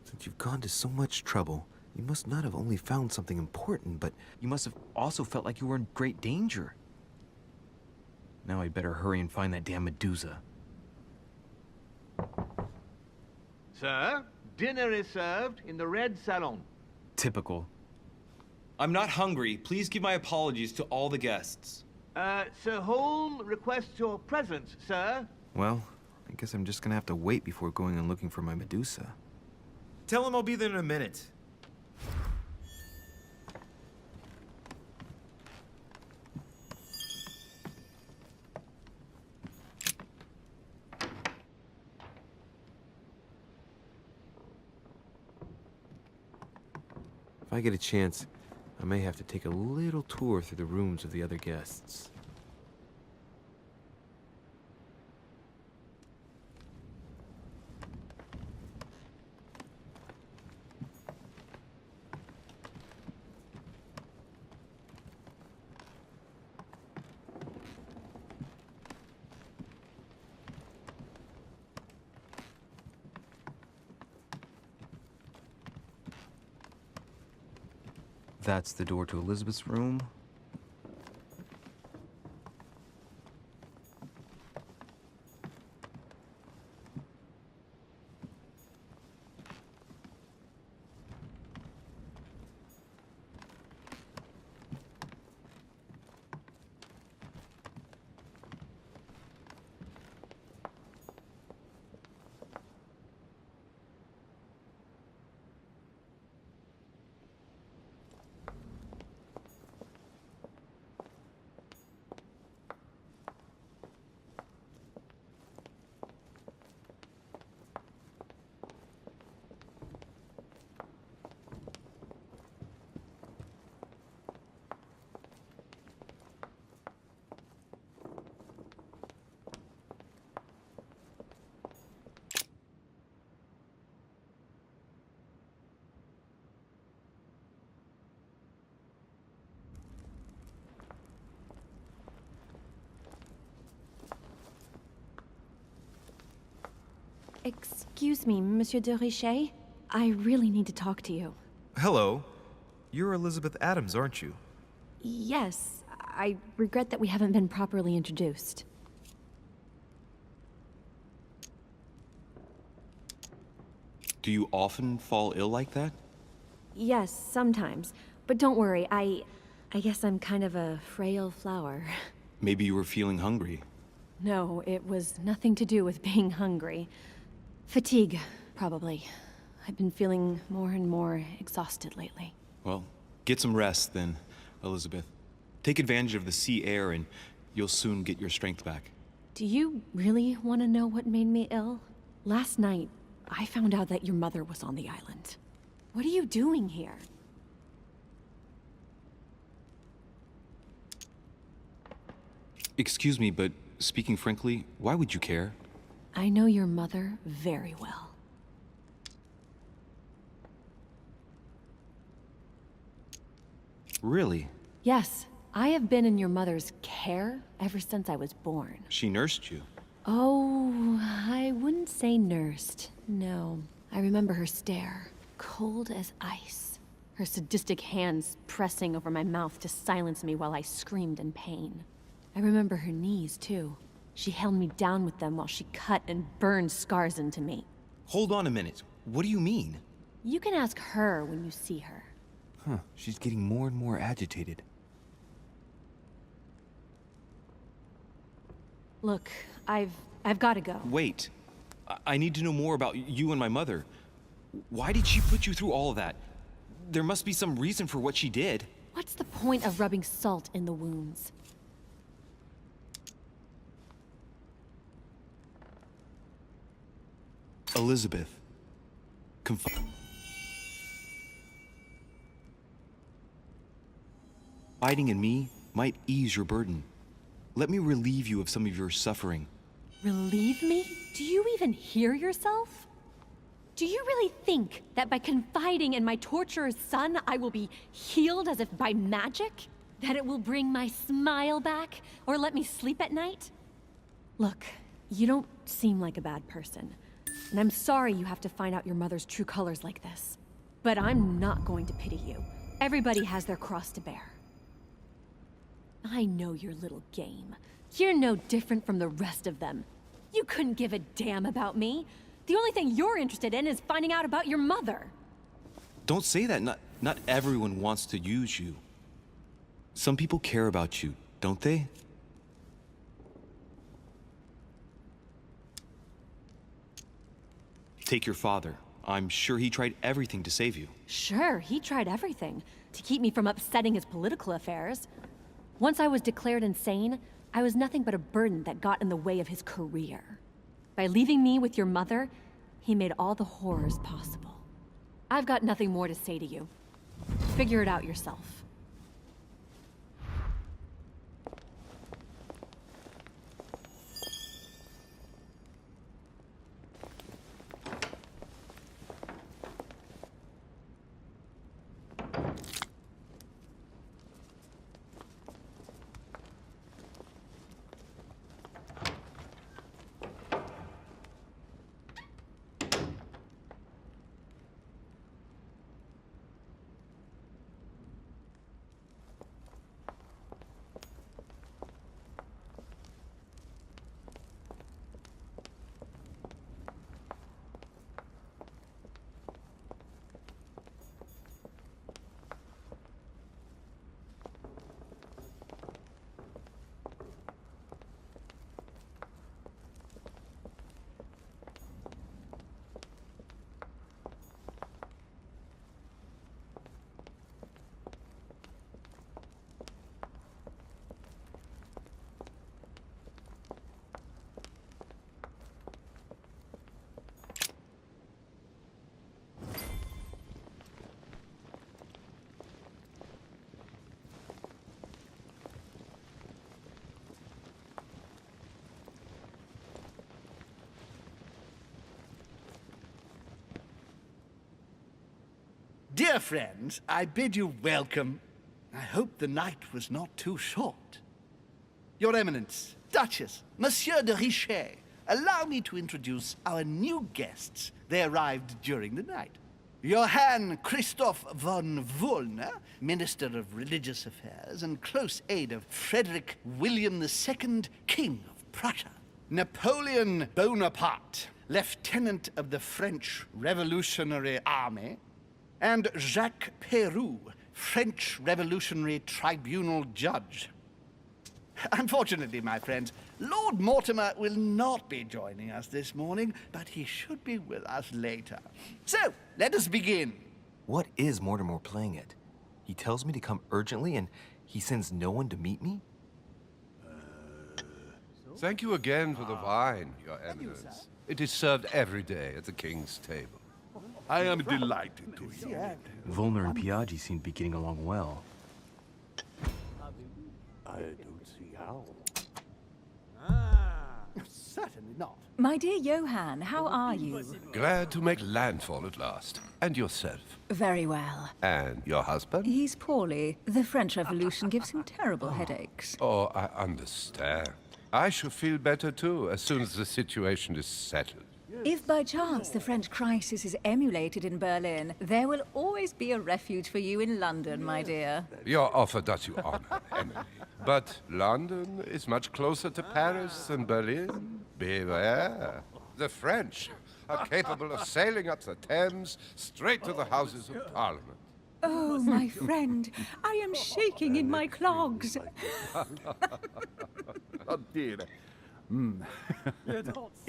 Since you've gone to so much trouble, you must not have only found something important, but you must have also felt like you were in great danger. Now I'd better hurry and find that damn Medusa. Sir, dinner is served in the red salon. Typical. I'm not hungry. Please give my apologies to all the guests. Sir Holm requests your presence, sir. Well, I guess I'm just gonna have to wait before going and looking for my Medusa. Tell him I'll be there in a minute. If I get a chance, I may have to take a little tour through the rooms of the other guests. That's the door to Elizabeth's room. Excuse me, Monsieur de Richet? I really need to talk to you. Hello. You're Elizabeth Adams, aren't you? Yes, I regret that we haven't been properly introduced. Do you often fall ill like that? Yes, sometimes. But don't worry, I guess I'm kind of a frail flower. Maybe you were feeling hungry. No, it was nothing to do with being hungry. Fatigue, probably. I've been feeling more and more exhausted lately. Well, get some rest then, Elizabeth. Take advantage of the sea air and you'll soon get your strength back. Do you really want to know what made me ill? Last night, I found out that your mother was on the island. What are you doing here? Excuse me, but speaking frankly, why would you care? I know your mother very well. Really? Yes, I have been in your mother's care ever since I was born. She nursed you. Oh, I wouldn't say nursed. No. I remember her stare, cold as ice. Her sadistic hands pressing over my mouth to silence me while I screamed in pain. I remember her knees, too. She held me down with them while she cut and burned scars into me. Hold on a minute. What do you mean? You can ask her when you see her. Huh, she's getting more and more agitated. Look, I've got to go. Wait. I need to know more about you and my mother. Why did she put you through all of that? There must be some reason for what she did. What's the point of rubbing salt in the wounds? Elizabeth. Confiding in me might ease your burden. Let me relieve you of some of your suffering. Relieve me? Do you even hear yourself? Do you really think that by confiding in my torturer's son, I will be healed as if by magic? That it will bring my smile back, or let me sleep at night? Look, you don't seem like a bad person. And I'm sorry you have to find out your mother's true colors like this. But I'm not going to pity you. Everybody has their cross to bear. I know your little game. You're no different from the rest of them. You couldn't give a damn about me. The only thing you're interested in is finding out about your mother. Don't say that. Not everyone wants to use you. Some people care about you, don't they? Take your father. I'm sure he tried everything to save you. Sure, he tried everything to keep me from upsetting his political affairs. Once I was declared insane, I was nothing but a burden that got in the way of his career. By leaving me with your mother, he made all the horrors possible. I've got nothing more to say to you. Figure it out yourself. Dear friends, I bid you welcome. I hope the night was not too short. Your Eminence, Duchess, Monsieur de Richet, allow me to introduce our new guests. They arrived during the night. Johann Christoph von Wollner, Minister of Religious Affairs and close aide of Frederick William II, King of Prussia. Napoleon Bonaparte, Lieutenant of the French Revolutionary Army. And Jacques Peroux, French Revolutionary Tribunal Judge. Unfortunately, my friends, Lord Mortimer will not be joining us this morning, but he should be with us later. So, let us begin. What is Mortimer playing at? He tells me to come urgently and he sends no one to meet me? Thank you again for the wine, Your Eminence. It is served every day at the king's table. I am delighted to hear it. Volner and Piaggi seem to be getting along well. I don't see how. Certainly not. My dear Johann, how are you? Glad to make landfall at last. And yourself? Very well. And your husband? He's poorly. The French Revolution gives him terrible headaches. Oh, I understand. I shall feel better too, as soon as the situation is settled. If by chance the French crisis is emulated in Berlin, there will always be a refuge for you in London, my dear. Your offer does you honor, Emily. But London is much closer to Paris than Berlin. Beware. The French are capable of sailing up the Thames straight to the Houses of Parliament. Oh, my friend, I am shaking in my clogs. Oh dear.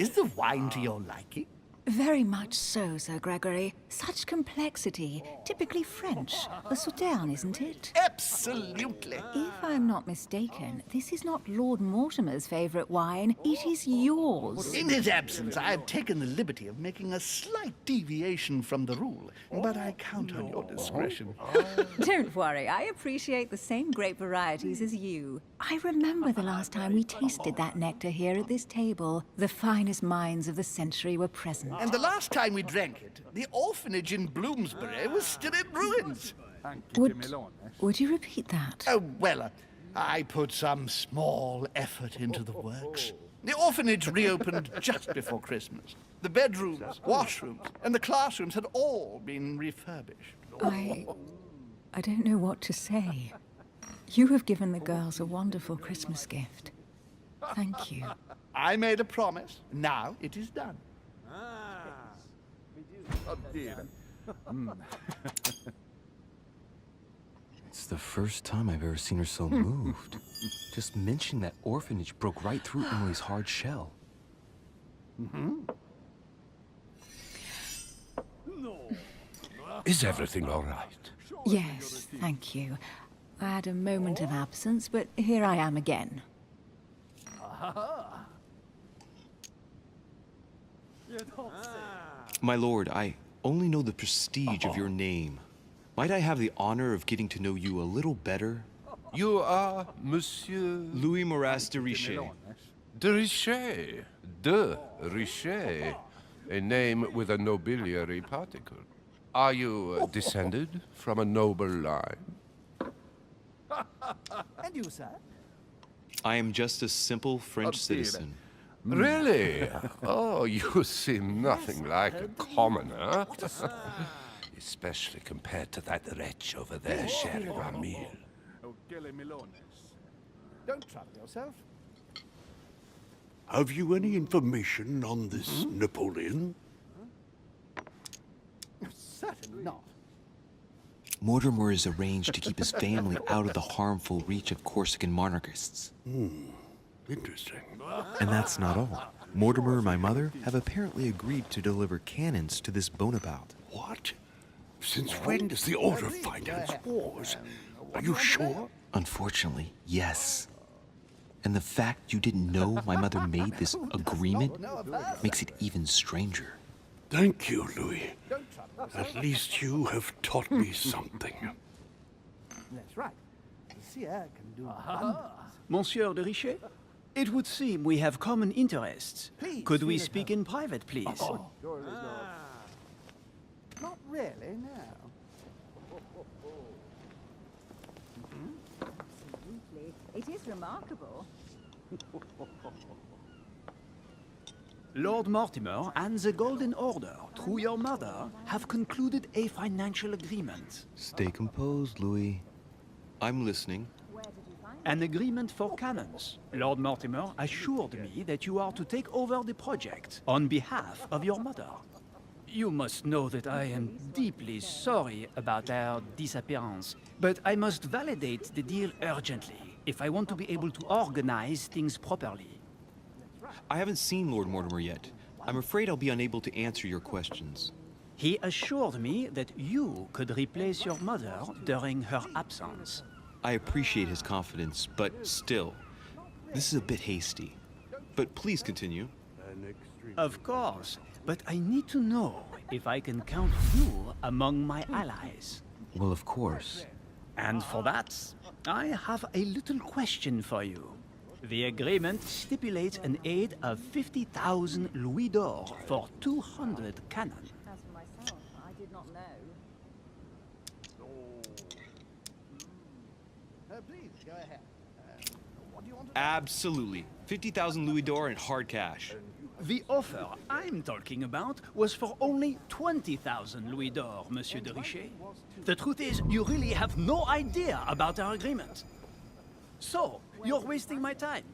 Is the wine to your liking? Very much so, Sir Gregory. Such complexity. Typically French. A Sauterne, isn't it? Absolutely. If I'm not mistaken, this is not Lord Mortimer's favourite wine. It is yours. In his absence, I have taken the liberty of making a slight deviation from the rule, but I count on your discretion. Don't worry, I appreciate the same grape varieties as you. I remember the last time we tasted that nectar here at this table. The finest minds of the century were present. And the last time we drank it, the orphanage in Bloomsbury was still in ruins. Would you repeat that? Oh, well, I put some small effort into the works. The orphanage reopened just before Christmas. The bedrooms, washrooms, and the classrooms had all been refurbished. I don't know what to say. You have given the girls a wonderful Christmas gift. Thank you. I made a promise. Now it is done. Oh dear. It's the first time I've ever seen her so moved. Just mention that orphanage broke right through Emily's hard shell. Is everything all right? Yes, thank you. I had a moment of absence, but here I am again. My lord, I only know the prestige of your name. Might I have the honor of getting to know you a little better? You are Monsieur... Louis Moras de Richet. De Richet. De Richet. A name with a nobiliary particle. Are you descended from a noble line? And you, sir? I am just a simple French citizen. Really? Oh, you seem nothing like a commoner. Especially compared to that wretch over there sharing our meal. Don't trouble yourself. Have you any information on this Napoleon? Certainly not. Mortimer is arranged to keep his family out of the harmful reach of Corsican monarchists. Interesting. And that's not all. Mortimer and my mother have apparently agreed to deliver cannons to this Bonaparte. What? Since when does the Order finance wars? Are you sure? Unfortunately, yes. And the fact you didn't know my mother made this agreement makes it even stranger. Thank you, Louis. At least you have taught me something. That's right. The seer can do wonders. Monsieur de Richet, it would seem we have common interests. Please, Could we feel at speak in private, please? Not really, no. Absolutely. It is remarkable. Lord Mortimer and the Golden Order, through your mother, have concluded a financial agreement. Stay composed, Louis. I'm listening. An agreement for cannons. Lord Mortimer assured me that you are to take over the project on behalf of your mother. You must know that I am deeply sorry about our disappearance, but I must validate the deal urgently if I want to be able to organize things properly. I haven't seen Lord Mortimer yet. I'm afraid I'll be unable to answer your questions. He assured me that you could replace your mother during her absence. I appreciate his confidence, but still, this is a bit hasty. But please continue. Of course, but I need to know if I can count you among my allies. Well, of course. And for that, I have a little question for you. The agreement stipulates an aid of 50,000 louis d'or for 200 cannon. As for myself, I did not know. Please, go ahead. What do you want to Absolutely. 50,000 louis d'or in hard cash. The offer I'm talking about was for only 20,000 louis d'or, Monsieur de Richet. The truth is, you really have no idea about our agreement. So, you're wasting my time.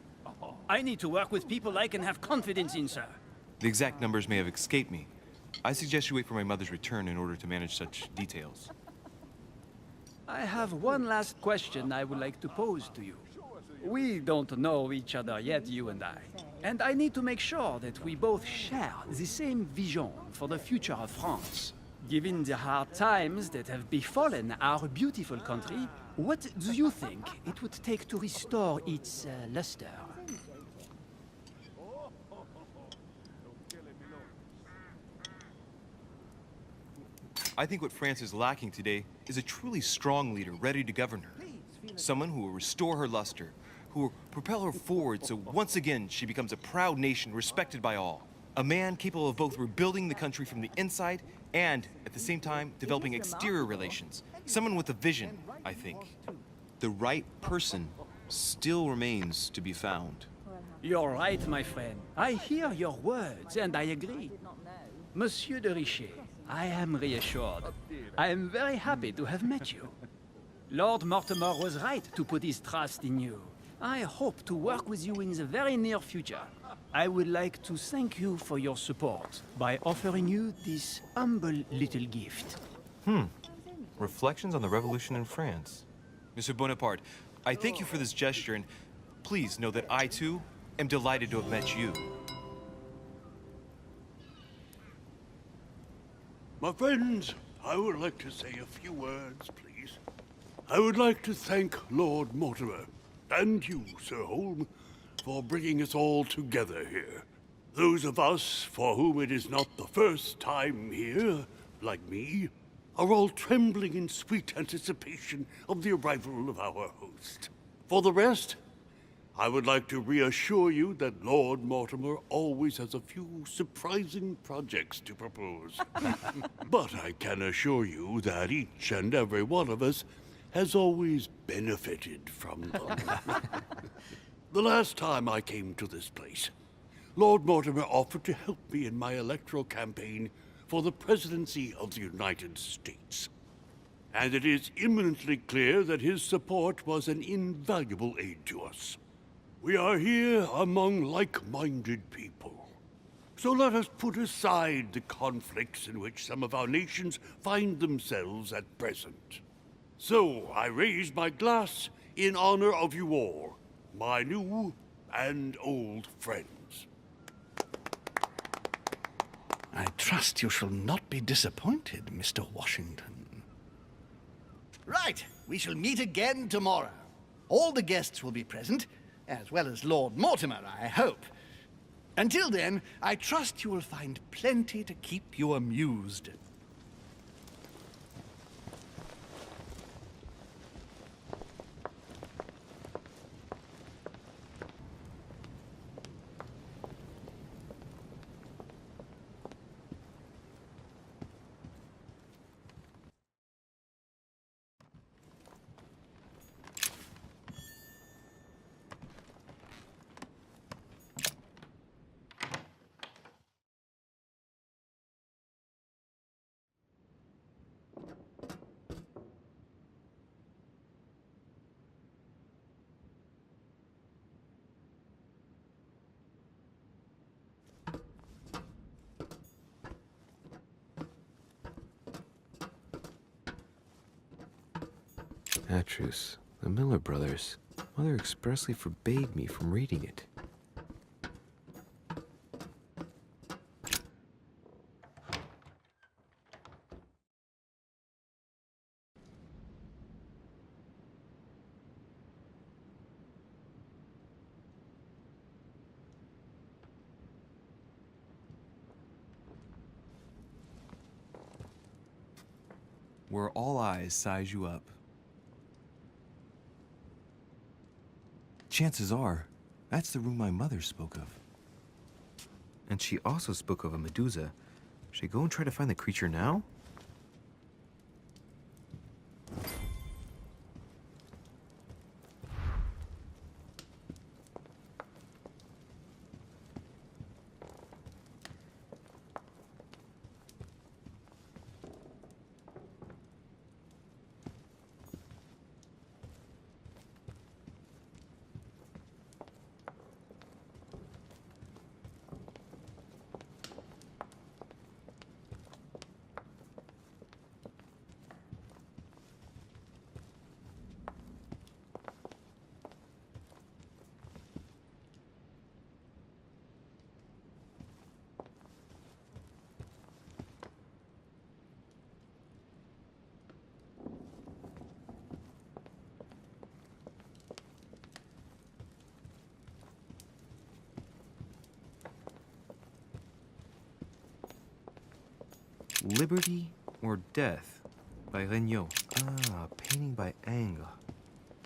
I need to work with people I can have confidence in, sir. The exact numbers may have escaped me. I suggest you wait for my mother's return in order to manage such details. I have one last question I would like to pose to you. We don't know each other yet, you and I. And I need to make sure that we both share the same vision for the future of France. Given the hard times that have befallen our beautiful country, what do you think it would take to restore its luster? I think what France is lacking today is a truly strong leader ready to govern her. Someone who will restore her luster, who will propel her forward so once again she becomes a proud nation respected by all. A man capable of both rebuilding the country from the inside and, at the same time, developing exterior relations. Someone with a vision, I think. The right person still remains to be found. You're right, my friend. I hear your words, and I agree. Monsieur de Richet, I am reassured. I am very happy to have met you. Lord Mortimer was right to put his trust in you. I hope to work with you in the very near future. I would like to thank you for your support by offering you this humble little gift. Reflections on the Revolution in France. Monsieur Bonaparte, I thank you for this gesture, and please know that I, too, am delighted to have met you. My friends, I would like to say a few words, please. I would like to thank Lord Mortimer, and you, Sir Holm, for bringing us all together here. Those of us for whom it is not the first time here, like me, are all trembling in sweet anticipation of the arrival of our host. For the rest, I would like to reassure you that Lord Mortimer always has a few surprising projects to propose. But I can assure you that each and every one of us has always benefited from them. The last time I came to this place, Lord Mortimer offered to help me in my electoral campaign for the presidency of the United States. And it is imminently clear that his support was an invaluable aid to us. We are here among like-minded people. So let us put aside the conflicts in which some of our nations find themselves at present. So I raise my glass in honor of you all, my new and old friends. I trust you shall not be disappointed, Mr. Washington. Right, we shall meet again tomorrow. All the guests will be present, as well as Lord Mortimer, I hope. Until then, I trust you will find plenty to keep you amused. Atrus, the Miller Brothers. Mother expressly forbade me from reading it. Where all eyes size you up. Chances are, that's the room my mother spoke of. And she also spoke of a Medusa. Should I go and try to find the creature now? Liberty or Death by Regnault. Ah, painting by Ingres.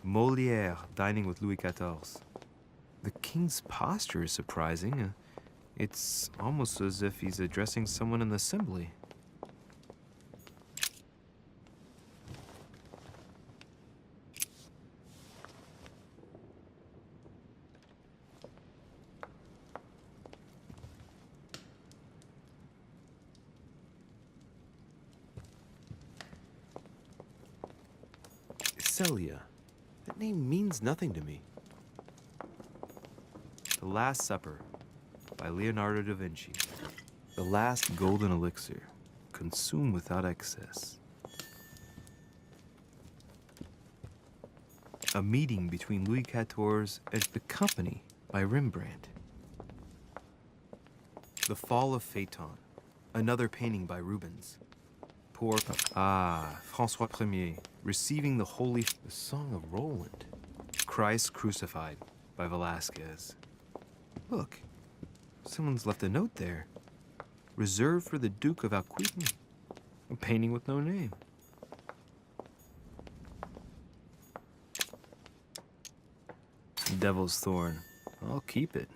Molière dining with Louis XIV. The king's posture is surprising. It's almost as if he's addressing someone in the assembly. Celia. That name means nothing to me. The Last Supper by Leonardo da Vinci. The last golden elixir, consumed without excess. A meeting between Louis XIV and the Company by Rembrandt. The Fall of Phaeton, another painting by Rubens. François Ier, receiving the Holy... The Song of Roland. Christ Crucified by Velázquez. Look, someone's left a note there. Reserved for the Duke of Aquitaine. A painting with no name. Devil's Thorn. I'll keep it.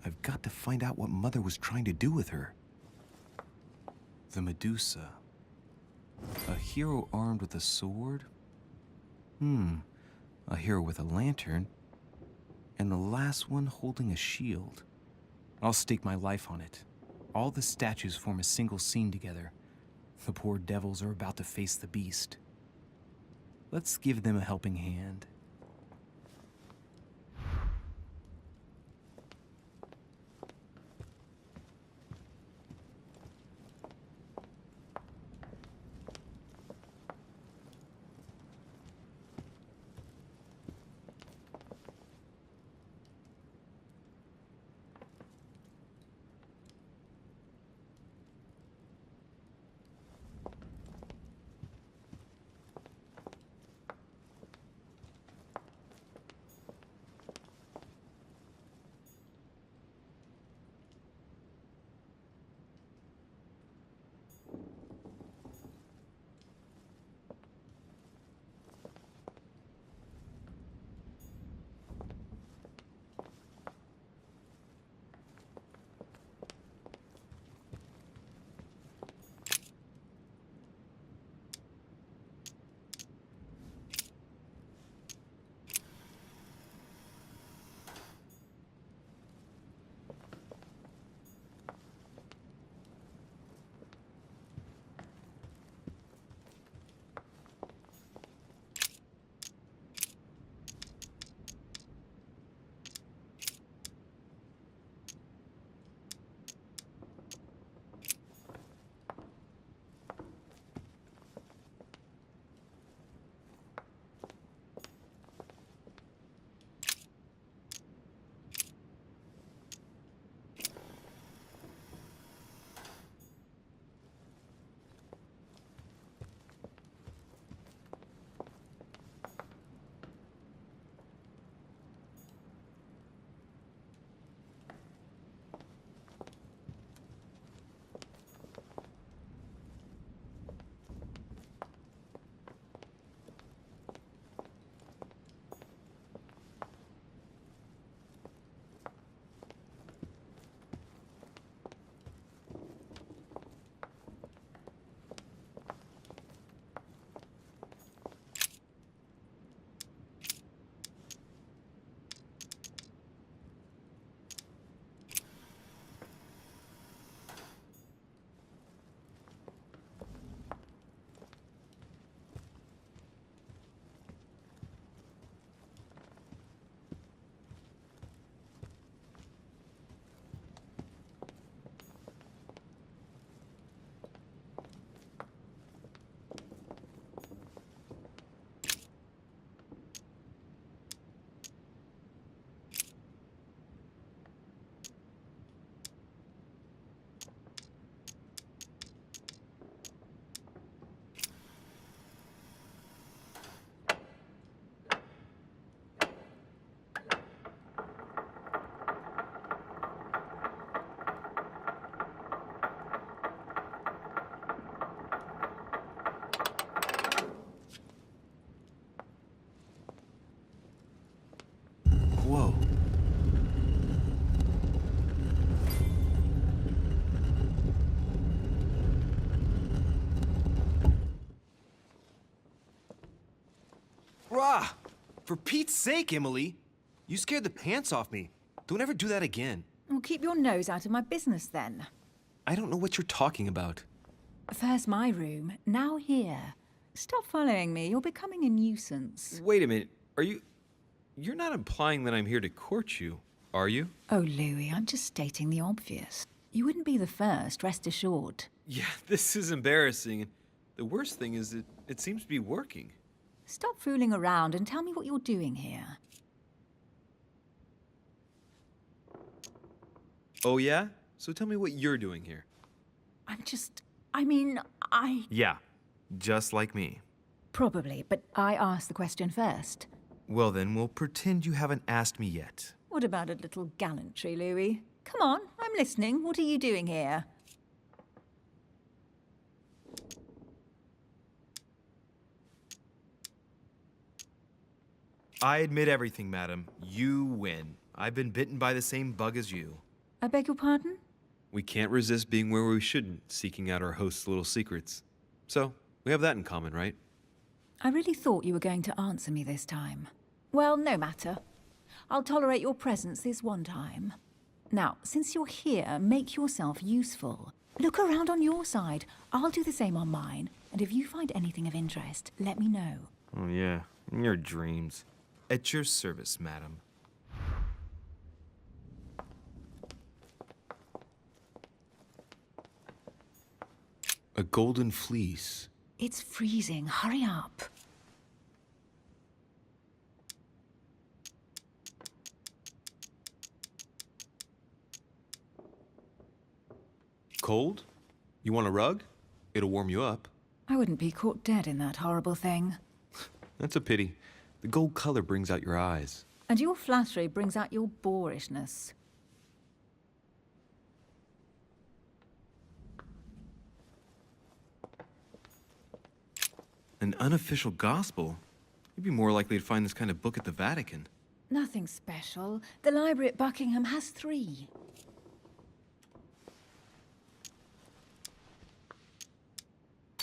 I've got to find out what Mother was trying to do with her. The Medusa. A hero armed with a sword? A hero with a lantern. And the last one holding a shield. I'll stake my life on it. All the statues form a single scene together. The poor devils are about to face the beast. Let's give them a helping hand. Whoa. Rah! For Pete's sake, Emily! You scared the pants off me. Don't ever do that again. Well, keep your nose out of my business then. I don't know what you're talking about. First my room, now here. Stop following me, you're becoming a nuisance. Wait a minute. You're not implying that I'm here to court you, are you? Oh, Louis, I'm just stating the obvious. You wouldn't be the first, rest assured. Yeah, this is embarrassing. The worst thing is it seems to be working. Stop fooling around and tell me what you're doing here. Oh, yeah? So tell me what you're doing here. I... Yeah, just like me. Probably, but I asked the question first. Well then, we'll pretend you haven't asked me yet. What about a little gallantry, Louis? Come on, I'm listening. What are you doing here? I admit everything, madam. You win. I've been bitten by the same bug as you. I beg your pardon? We can't resist being where we shouldn't, seeking out our host's little secrets. So, we have that in common, right? I really thought you were going to answer me this time. Well, no matter. I'll tolerate your presence this one time. Now, since you're here, make yourself useful. Look around on your side. I'll do the same on mine. And if you find anything of interest, let me know. Oh yeah, in your dreams. At your service, madam. A golden fleece. It's freezing. Hurry up. Cold? You want a rug? It'll warm you up. I wouldn't be caught dead in that horrible thing. That's a pity. The gold color brings out your eyes. And your flattery brings out your boorishness. An unofficial gospel? You'd be more likely to find this kind of book at the Vatican. Nothing special. The library at Buckingham has 3.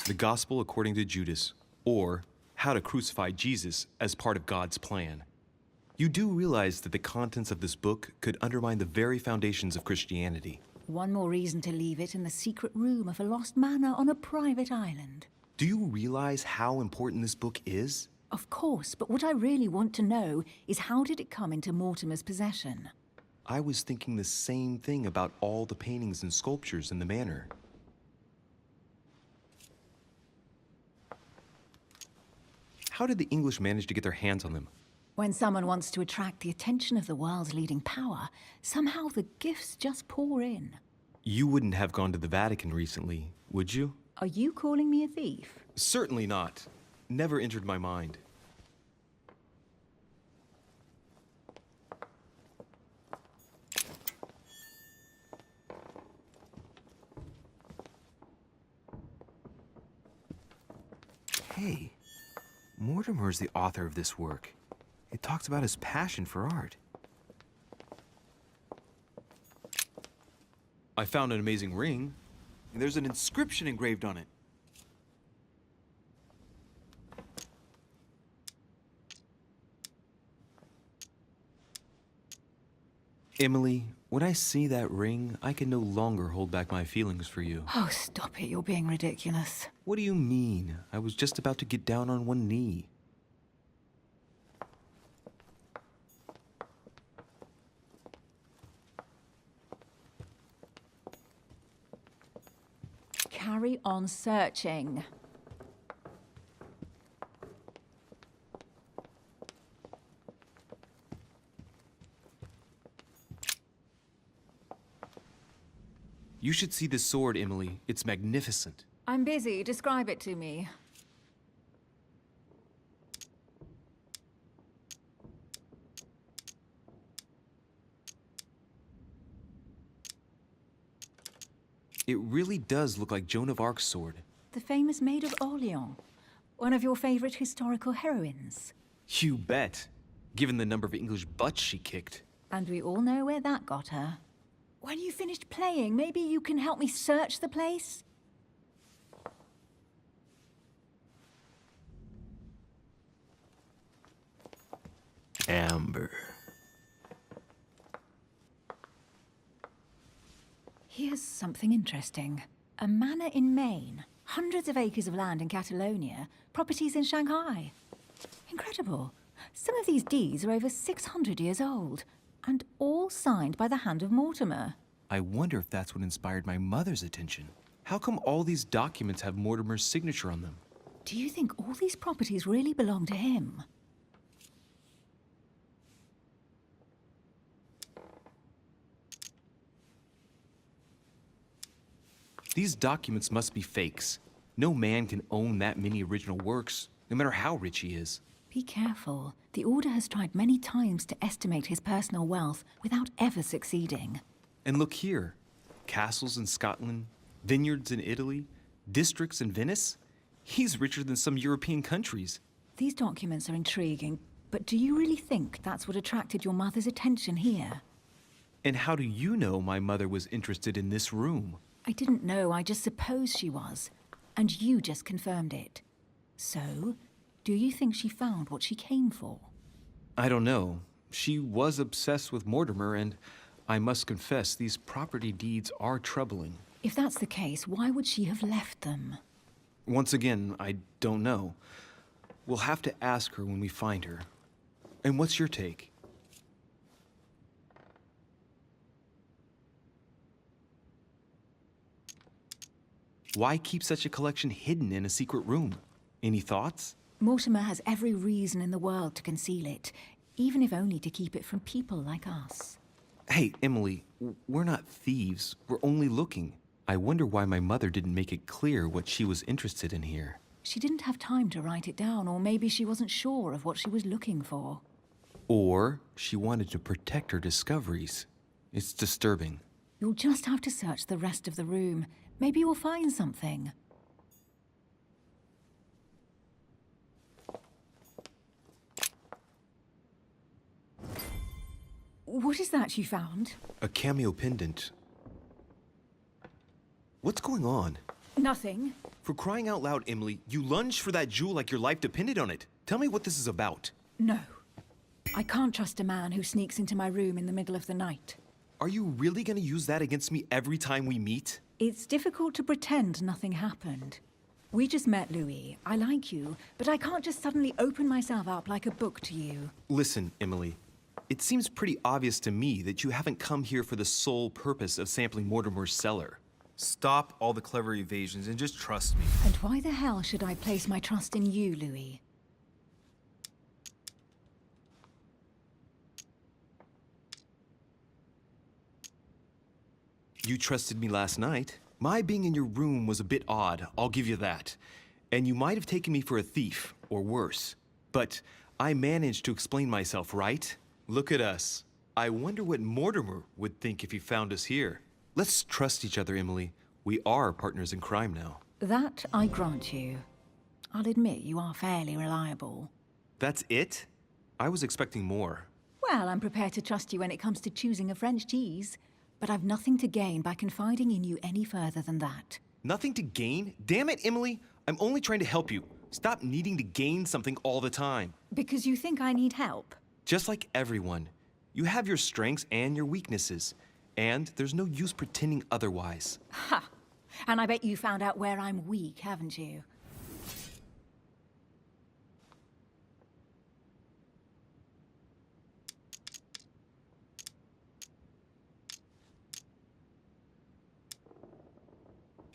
The Gospel According to Judas, or How to Crucify Jesus as Part of God's Plan. You do realize that the contents of this book could undermine the very foundations of Christianity. One more reason to leave it in the secret room of a lost manor on a private island. Do you realize how important this book is? Of course, but what I really want to know is how did it come into Mortimer's possession? I was thinking the same thing about all the paintings and sculptures in the manor. How did the English manage to get their hands on them? When someone wants to attract the attention of the world's leading power, somehow the gifts just pour in. You wouldn't have gone to the Vatican recently, would you? Are you calling me a thief? Certainly not. Never entered my mind. Hey, Mortimer's the author of this work. It talks about his passion for art. I found an amazing ring. And there's an inscription engraved on it. Emily, when I see that ring, I can no longer hold back my feelings for you. Oh, stop it. You're being ridiculous. What do you mean? I was just about to get down on one knee. Carry on searching. You should see this sword, Emily. It's magnificent. I'm busy. Describe it to me. It really does look like Joan of Arc's sword. The famous Maid of Orleans. One of your favorite historical heroines. You bet. Given the number of English butts she kicked. And we all know where that got her. When you finished playing, maybe you can help me search the place? Amber. Here's something interesting. A manor in Maine, hundreds of acres of land in Catalonia, properties in Shanghai. Incredible. Some of these deeds are over 600 years old, and all signed by the hand of Mortimer. I wonder if that's what inspired my mother's attention. How come all these documents have Mortimer's signature on them? Do you think all these properties really belong to him? These documents must be fakes. No man can own that many original works, no matter how rich he is. Be careful. The Order has tried many times to estimate his personal wealth without ever succeeding. And look here. Castles in Scotland, vineyards in Italy, districts in Venice. He's richer than some European countries. These documents are intriguing, but do you really think that's what attracted your mother's attention here? And how do you know my mother was interested in this room? I didn't know, I just supposed she was. And you just confirmed it. So, do you think she found what she came for? I don't know. She was obsessed with Mortimer, and I must confess, these property deeds are troubling. If that's the case, why would she have left them? Once again, I don't know. We'll have to ask her when we find her. And what's your take? Why keep such a collection hidden in a secret room? Any thoughts? Mortimer has every reason in the world to conceal it, even if only to keep it from people like us. Hey, Emily, we're not thieves. We're only looking. I wonder why my mother didn't make it clear what she was interested in here. She didn't have time to write it down, or maybe she wasn't sure of what she was looking for. Or she wanted to protect her discoveries. It's disturbing. You'll just have to search the rest of the room. Maybe you'll find something. What is that you found? A cameo pendant. What's going on? Nothing. For crying out loud, Emily, you lunged for that jewel like your life depended on it. Tell me what this is about. No. I can't trust a man who sneaks into my room in the middle of the night. Are you really gonna use that against me every time we meet? It's difficult to pretend nothing happened. We just met, Louis. I like you, but I can't just suddenly open myself up like a book to you. Listen, Emily. It seems pretty obvious to me that you haven't come here for the sole purpose of sampling Mortimer's cellar. Stop all the clever evasions and just trust me. And why the hell should I place my trust in you, Louis? You trusted me last night. My being in your room was a bit odd, I'll give you that. And you might have taken me for a thief, or worse. But I managed to explain myself, right? Look at us. I wonder what Mortimer would think if he found us here. Let's trust each other, Emily. We are partners in crime now. That I grant you. I'll admit you are fairly reliable. That's it? I was expecting more. Well, I'm prepared to trust you when it comes to choosing a French cheese. But I've nothing to gain by confiding in you any further than that. Nothing to gain? Damn it, Emily! I'm only trying to help you. Stop needing to gain something all the time. Because you think I need help? Just like everyone. You have your strengths and your weaknesses. And there's no use pretending otherwise. Ha! And I bet you found out where I'm weak, haven't you?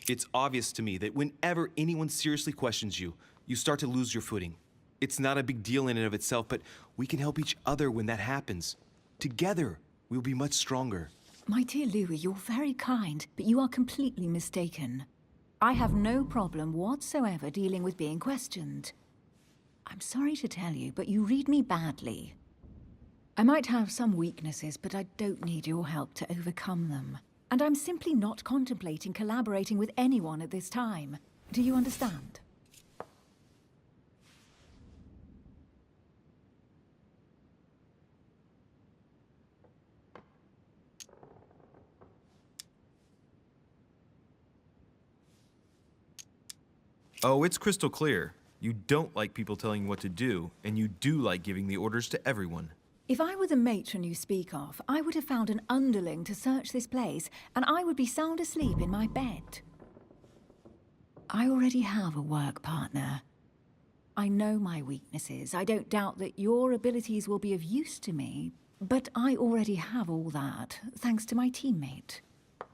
It's obvious to me that whenever anyone seriously questions you, you start to lose your footing. It's not a big deal in and of itself, but we can help each other when that happens. Together, we'll be much stronger. My dear Louis, you're very kind, but you are completely mistaken. I have no problem whatsoever dealing with being questioned. I'm sorry to tell you, but you read me badly. I might have some weaknesses, but I don't need your help to overcome them. And I'm simply not contemplating collaborating with anyone at this time. Do you understand? Oh, it's crystal clear. You don't like people telling you what to do, and you do like giving the orders to everyone. If I were the matron you speak of, I would have found an underling to search this place, and I would be sound asleep in my bed. I already have a work partner. I know my weaknesses. I don't doubt that your abilities will be of use to me, but I already have all that, thanks to my teammate.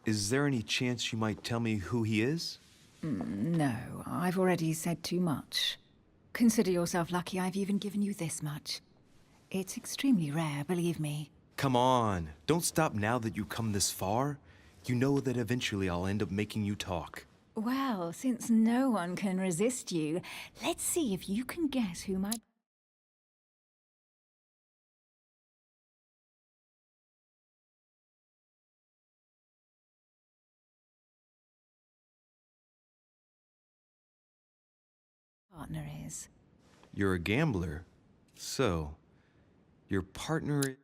Is there any chance you might tell me who he is? No, I've already said too much. Consider yourself lucky I've even given you this much. It's extremely rare, believe me. Come on, don't stop now that you've come this far. You know that eventually I'll end up making you talk. Well, since no one can resist you, let's see if you can guess who might partner is. You're a gambler, so your partner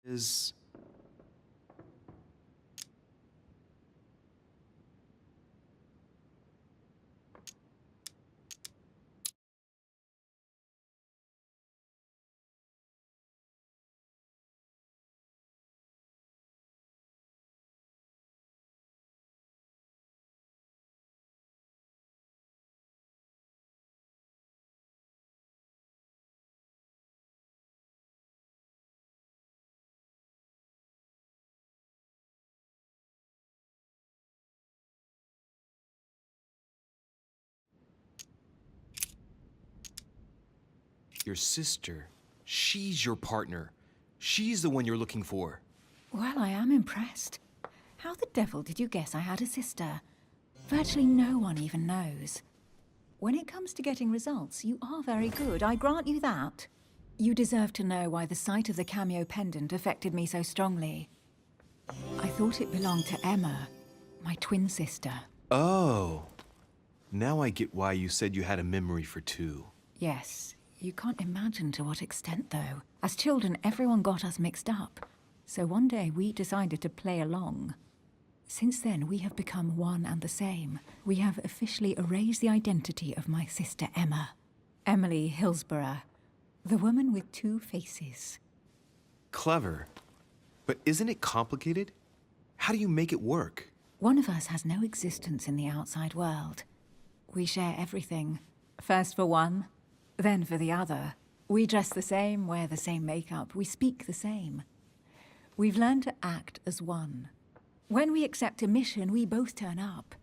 is... Your sister. She's your partner. She's the one you're looking for. Well, I am impressed. How the devil did you guess I had a sister? Virtually no one even knows. When it comes to getting results, you are very good, I grant you that. You deserve to know why the sight of the cameo pendant affected me so strongly. I thought it belonged to Emma, my twin sister. Oh. Now I get why you said you had a memory for two. Yes, you can't imagine to what extent, though. As children, everyone got us mixed up. So one day we decided to play along. Since then, we have become one and the same. We have officially erased the identity of my sister Emma. Emily Hillsborough, the woman with two faces. Clever. But isn't it complicated? How do you make it work? One of us has no existence in the outside world. We share everything. First for one, then for the other. We dress the same, wear the same makeup, we speak the same. We've learned to act as one. When we accept a mission, we both turn up.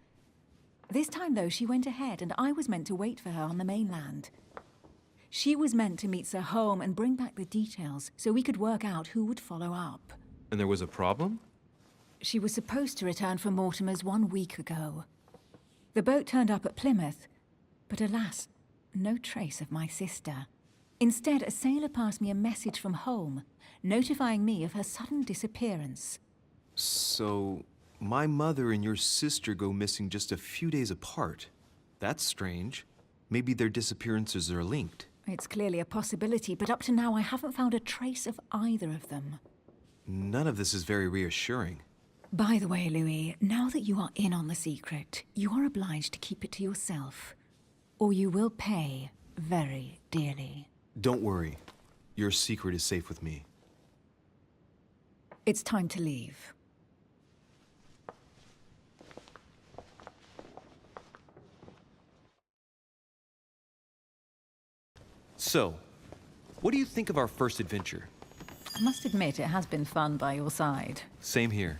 This time, though, she went ahead, and I was meant to wait for her on the mainland. She was meant to meet Sir Home and bring back the details, so we could work out who would follow up. And there was a problem? She was supposed to return from Mortimer's 1 week ago. The boat turned up at Plymouth, but alas, no trace of my sister. Instead, a sailor passed me a message from home, notifying me of her sudden disappearance. So, my mother and your sister go missing just a few days apart. That's strange. Maybe their disappearances are linked. It's clearly a possibility, but up to now I haven't found a trace of either of them. None of this is very reassuring. By the way, Louis, now that you are in on the secret, you are obliged to keep it to yourself, or you will pay very dearly. Don't worry. Your secret is safe with me. It's time to leave. So, what do you think of our first adventure? I must admit, it has been fun by your side. Same here.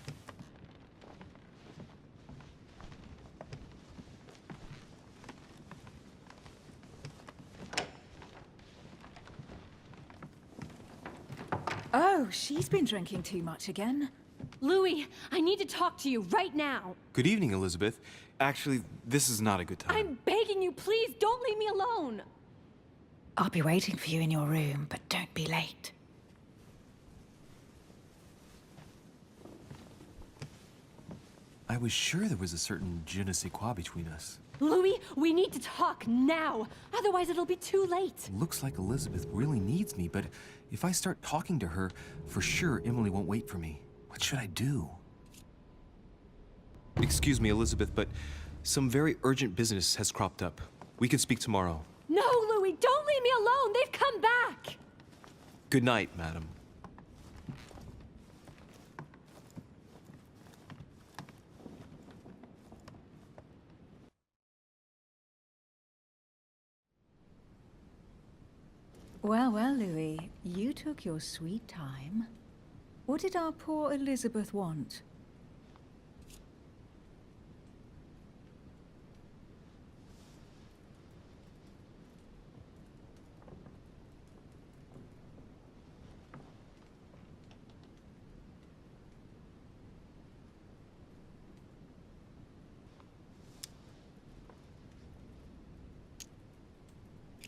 Oh, she's been drinking too much again. Louis, I need to talk to you right now. Good evening, Elizabeth. Actually, this is not a good time. I'm begging you, please don't leave me alone. I'll be waiting for you in your room, but don't be late. I was sure there was a certain je ne sais quoi between us. Louis, we need to talk now. Otherwise, it'll be too late. Looks like Elizabeth really needs me, but if I start talking to her, for sure Emily won't wait for me. What should I do? Excuse me, Elizabeth, but some very urgent business has cropped up. We can speak tomorrow. No, Louis, don't leave me alone. They've come back. Good night, madam. Well, well, Louis, you took your sweet time. What did our poor Elizabeth want?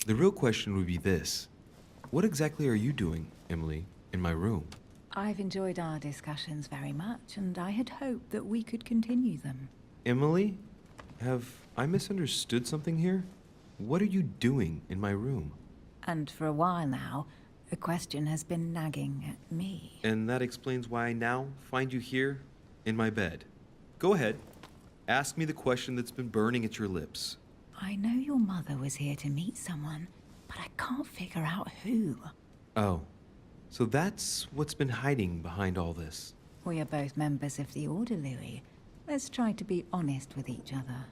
The real question would be this. What exactly are you doing, Emily, in my room? I've enjoyed our discussions very much, and I had hoped that we could continue them. Emily? Have I misunderstood something here? What are you doing in my room? And for a while now, a question has been nagging at me. And that explains why I now find you here in my bed. Go ahead. Ask me the question that's been burning at your lips. I know your mother was here to meet someone, but I can't figure out who. Oh, so that's what's been hiding behind all this. We are both members of the Order, Louis. Let's try to be honest with each other.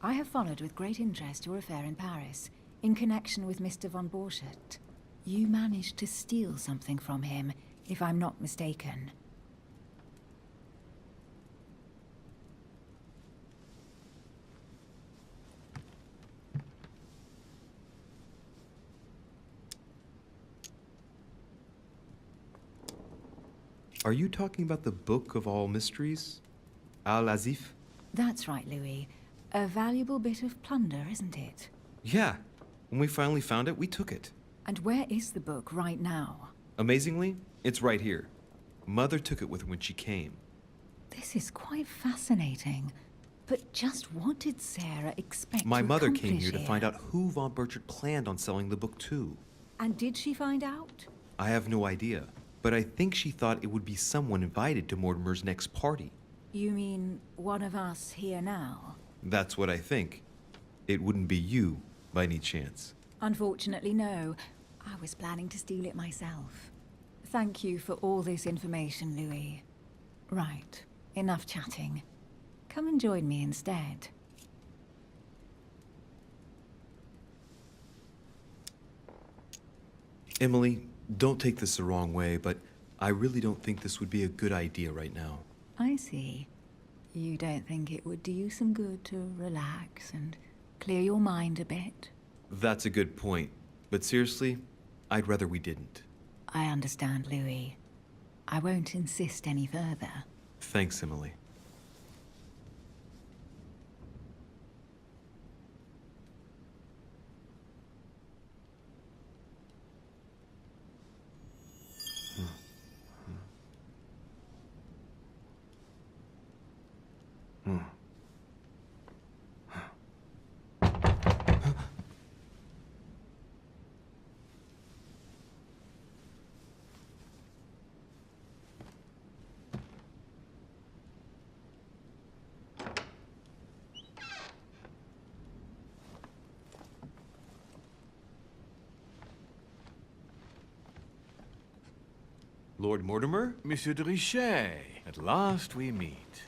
I have followed with great interest your affair in Paris, in connection with Mr. von Borchardt. You managed to steal something from him, if I'm not mistaken. Are you talking about the Book of All Mysteries? Al-Azif? That's right, Louis. A valuable bit of plunder, isn't it? Yeah. When we finally found it, we took it. And where is the book right now? Amazingly, it's right here. Mother took it with her when she came. This is quite fascinating. But just what did Sarah expect My to mother came accomplish here to find out who von Burchard planned on selling the book to. And did she find out? I have no idea, but I think she thought it would be someone invited to Mortimer's next party. You mean one of us here now? That's what I think. It wouldn't be you, by any chance. Unfortunately, no. I was planning to steal it myself. Thank you for all this information, Louis. Right, enough chatting. Come and join me instead. Emily, don't take this the wrong way, but I really don't think this would be a good idea right now. I see. You don't think it would do you some good to relax and clear your mind a bit? That's a good point, but seriously, I'd rather we didn't. I understand, Louis. I won't insist any further. Thanks, Emily. Lord Mortimer? Monsieur de Richet, at last we meet.